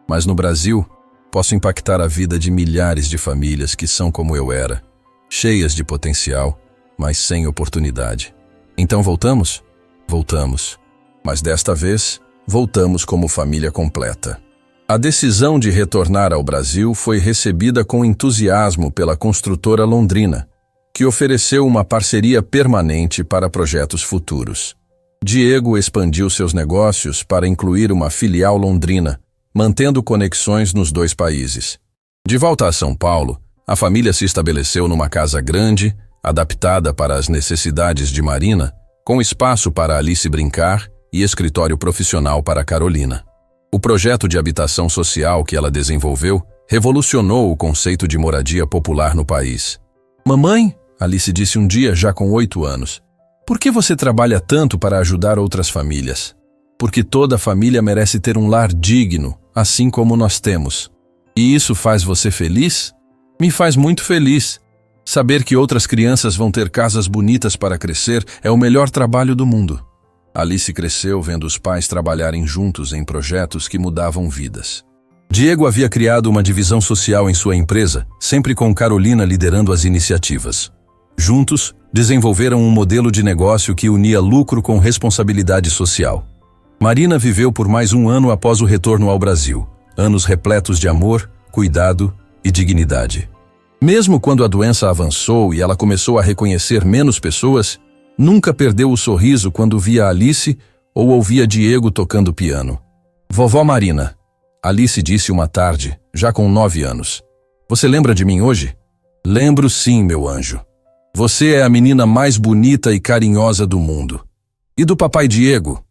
mas no Brasil, posso impactar a vida de milhares de famílias que são como eu era, cheias de potencial, mas sem oportunidade. Então voltamos? Voltamos. Mas desta vez, voltamos como família completa." A decisão de retornar ao Brasil foi recebida com entusiasmo pela construtora londrina, que ofereceu uma parceria permanente para projetos futuros. Diego expandiu seus negócios para incluir uma filial londrina, mantendo conexões nos 2 países. De volta a São Paulo, a família se estabeleceu numa casa grande, adaptada para as necessidades de Marina, com espaço para Alice brincar e escritório profissional para Carolina. O projeto de habitação social que ela desenvolveu revolucionou o conceito de moradia popular no país. "Mamãe", Alice disse um dia já com 8 anos, "por que você trabalha tanto para ajudar outras famílias?" "Porque toda família merece ter um lar digno, assim como nós temos." "E isso faz você feliz?" "Me faz muito feliz. Saber que outras crianças vão ter casas bonitas para crescer é o melhor trabalho do mundo." Alice cresceu vendo os pais trabalharem juntos em projetos que mudavam vidas. Diego havia criado uma divisão social em sua empresa, sempre com Carolina liderando as iniciativas. Juntos, desenvolveram um modelo de negócio que unia lucro com responsabilidade social. Marina viveu por mais um ano após o retorno ao Brasil, anos repletos de amor, cuidado e dignidade. Mesmo quando a doença avançou e ela começou a reconhecer menos pessoas, nunca perdeu o sorriso quando via Alice ou ouvia Diego tocando piano. "Vovó Marina, Alice disse uma tarde, já com 9 anos. Você lembra de mim hoje? Lembro sim, meu anjo. Você é a menina mais bonita e carinhosa do mundo. E do papai Diego?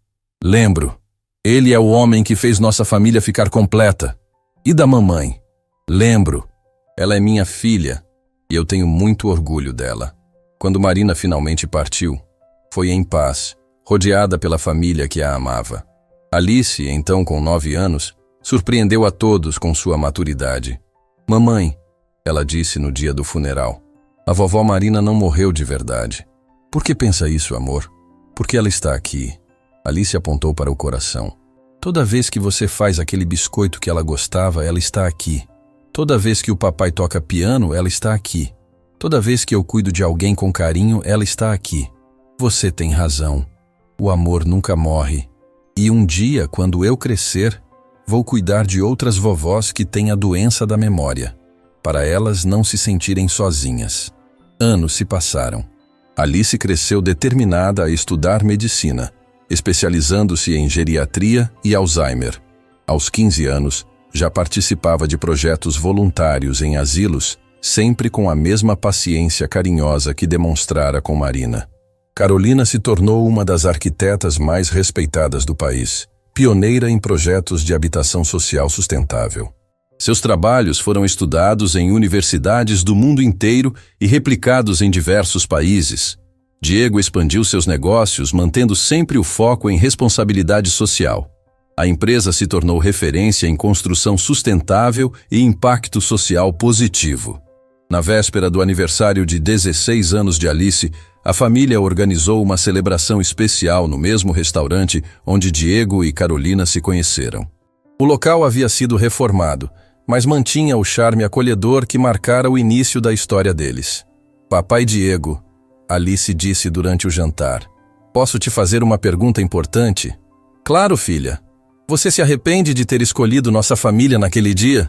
Lembro. Ele é o homem que fez nossa família ficar completa. E da mamãe? Lembro. Ela é minha filha e eu tenho muito orgulho dela. Quando Marina finalmente partiu, foi em paz, rodeada pela família que a amava. Alice, então com 9 anos, surpreendeu a todos com sua maturidade. Mamãe, ela disse no dia do funeral, a vovó Marina não morreu de verdade. Por que pensa isso, amor? Porque ela está aqui. Alice apontou para o coração. Toda vez que você faz aquele biscoito que ela gostava, ela está aqui. Toda vez que o papai toca piano, ela está aqui. Toda vez que eu cuido de alguém com carinho, ela está aqui. Você tem razão. O amor nunca morre. E um dia, quando eu crescer, vou cuidar de outras vovós que têm a doença da memória, para elas não se sentirem sozinhas. Anos se passaram. Alice cresceu determinada a estudar medicina, especializando-se em geriatria e Alzheimer. Aos 15 anos, já participava de projetos voluntários em asilos, sempre com a mesma paciência carinhosa que demonstrara com Marina. Carolina se tornou uma das arquitetas mais respeitadas do país, pioneira em projetos de habitação social sustentável. Seus trabalhos foram estudados em universidades do mundo inteiro e replicados em diversos países. Diego expandiu seus negócios, mantendo sempre o foco em responsabilidade social. A empresa se tornou referência em construção sustentável e impacto social positivo. Na véspera do aniversário de 16 anos de Alice, a família organizou uma celebração especial no mesmo restaurante onde Diego e Carolina se conheceram. O local havia sido reformado, mas mantinha o charme acolhedor que marcara o início da história deles. Papai Diego, Alice disse durante o jantar, posso te fazer uma pergunta importante? Claro, filha. Você se arrepende de ter escolhido nossa família naquele dia?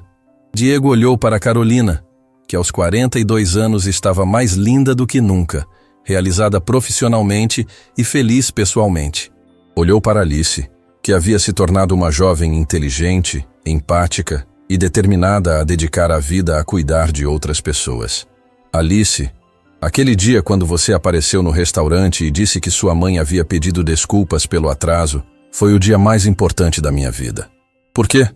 Diego olhou para Carolina, que aos 42 anos estava mais linda do que nunca, realizada profissionalmente e feliz pessoalmente. Olhou para Alice, que havia se tornado uma jovem inteligente, empática e determinada a dedicar a vida a cuidar de outras pessoas. Alice, aquele dia quando você apareceu no restaurante e disse que sua mãe havia pedido desculpas pelo atraso, foi o dia mais importante da minha vida. Por quê?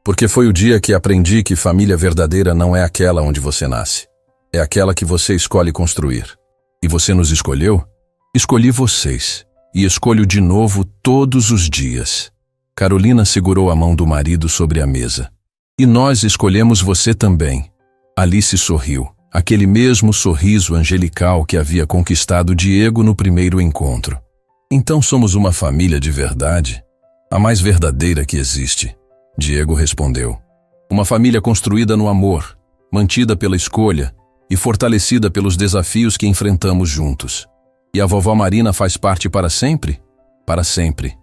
Porque foi o dia que aprendi que família verdadeira não é aquela onde você nasce. É aquela que você escolhe construir. E você nos escolheu? Escolhi vocês. E escolho de novo todos os dias. Carolina segurou a mão do marido sobre a mesa. E nós escolhemos você também. Alice sorriu. Aquele mesmo sorriso angelical que havia conquistado Diego no primeiro encontro. Então somos uma família de verdade? A mais verdadeira que existe. Diego respondeu. Uma família construída no amor, mantida pela escolha e fortalecida pelos desafios que enfrentamos juntos. E a vovó Marina faz parte para sempre? Para sempre.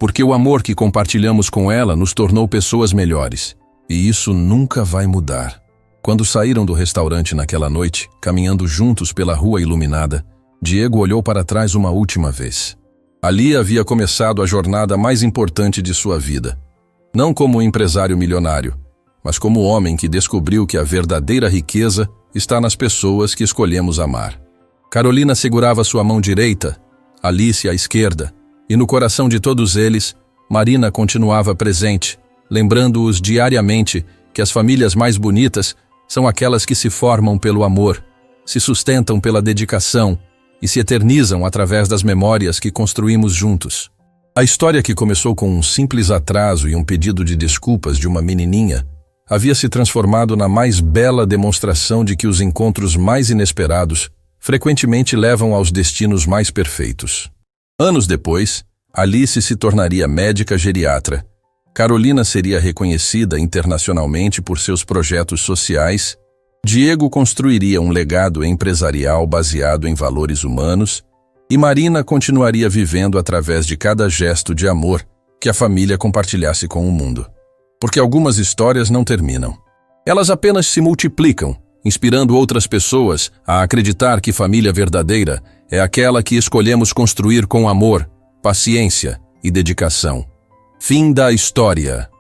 Porque o amor que compartilhamos com ela nos tornou pessoas melhores. E isso nunca vai mudar. Quando saíram do restaurante naquela noite, caminhando juntos pela rua iluminada, Diego olhou para trás uma última vez. Ali havia começado a jornada mais importante de sua vida. Não como empresário milionário, mas como homem que descobriu que a verdadeira riqueza está nas pessoas que escolhemos amar. Carolina segurava sua mão direita, Alice à esquerda, e no coração de todos eles, Marina continuava presente, lembrando-os diariamente que as famílias mais bonitas são aquelas que se formam pelo amor, se sustentam pela dedicação e se eternizam através das memórias que construímos juntos. A história que começou com um simples atraso e um pedido de desculpas de uma menininha havia se transformado na mais bela demonstração de que os encontros mais inesperados frequentemente levam aos destinos mais perfeitos. Anos depois, Alice se tornaria médica geriatra. Carolina seria reconhecida internacionalmente por seus projetos sociais. Diego construiria um legado empresarial baseado em valores humanos e Marina continuaria vivendo através de cada gesto de amor que a família compartilhasse com o mundo. Porque algumas histórias não terminam. Elas apenas se multiplicam, inspirando outras pessoas a acreditar que família verdadeira é aquela que escolhemos construir com amor, paciência e dedicação. Fim da história.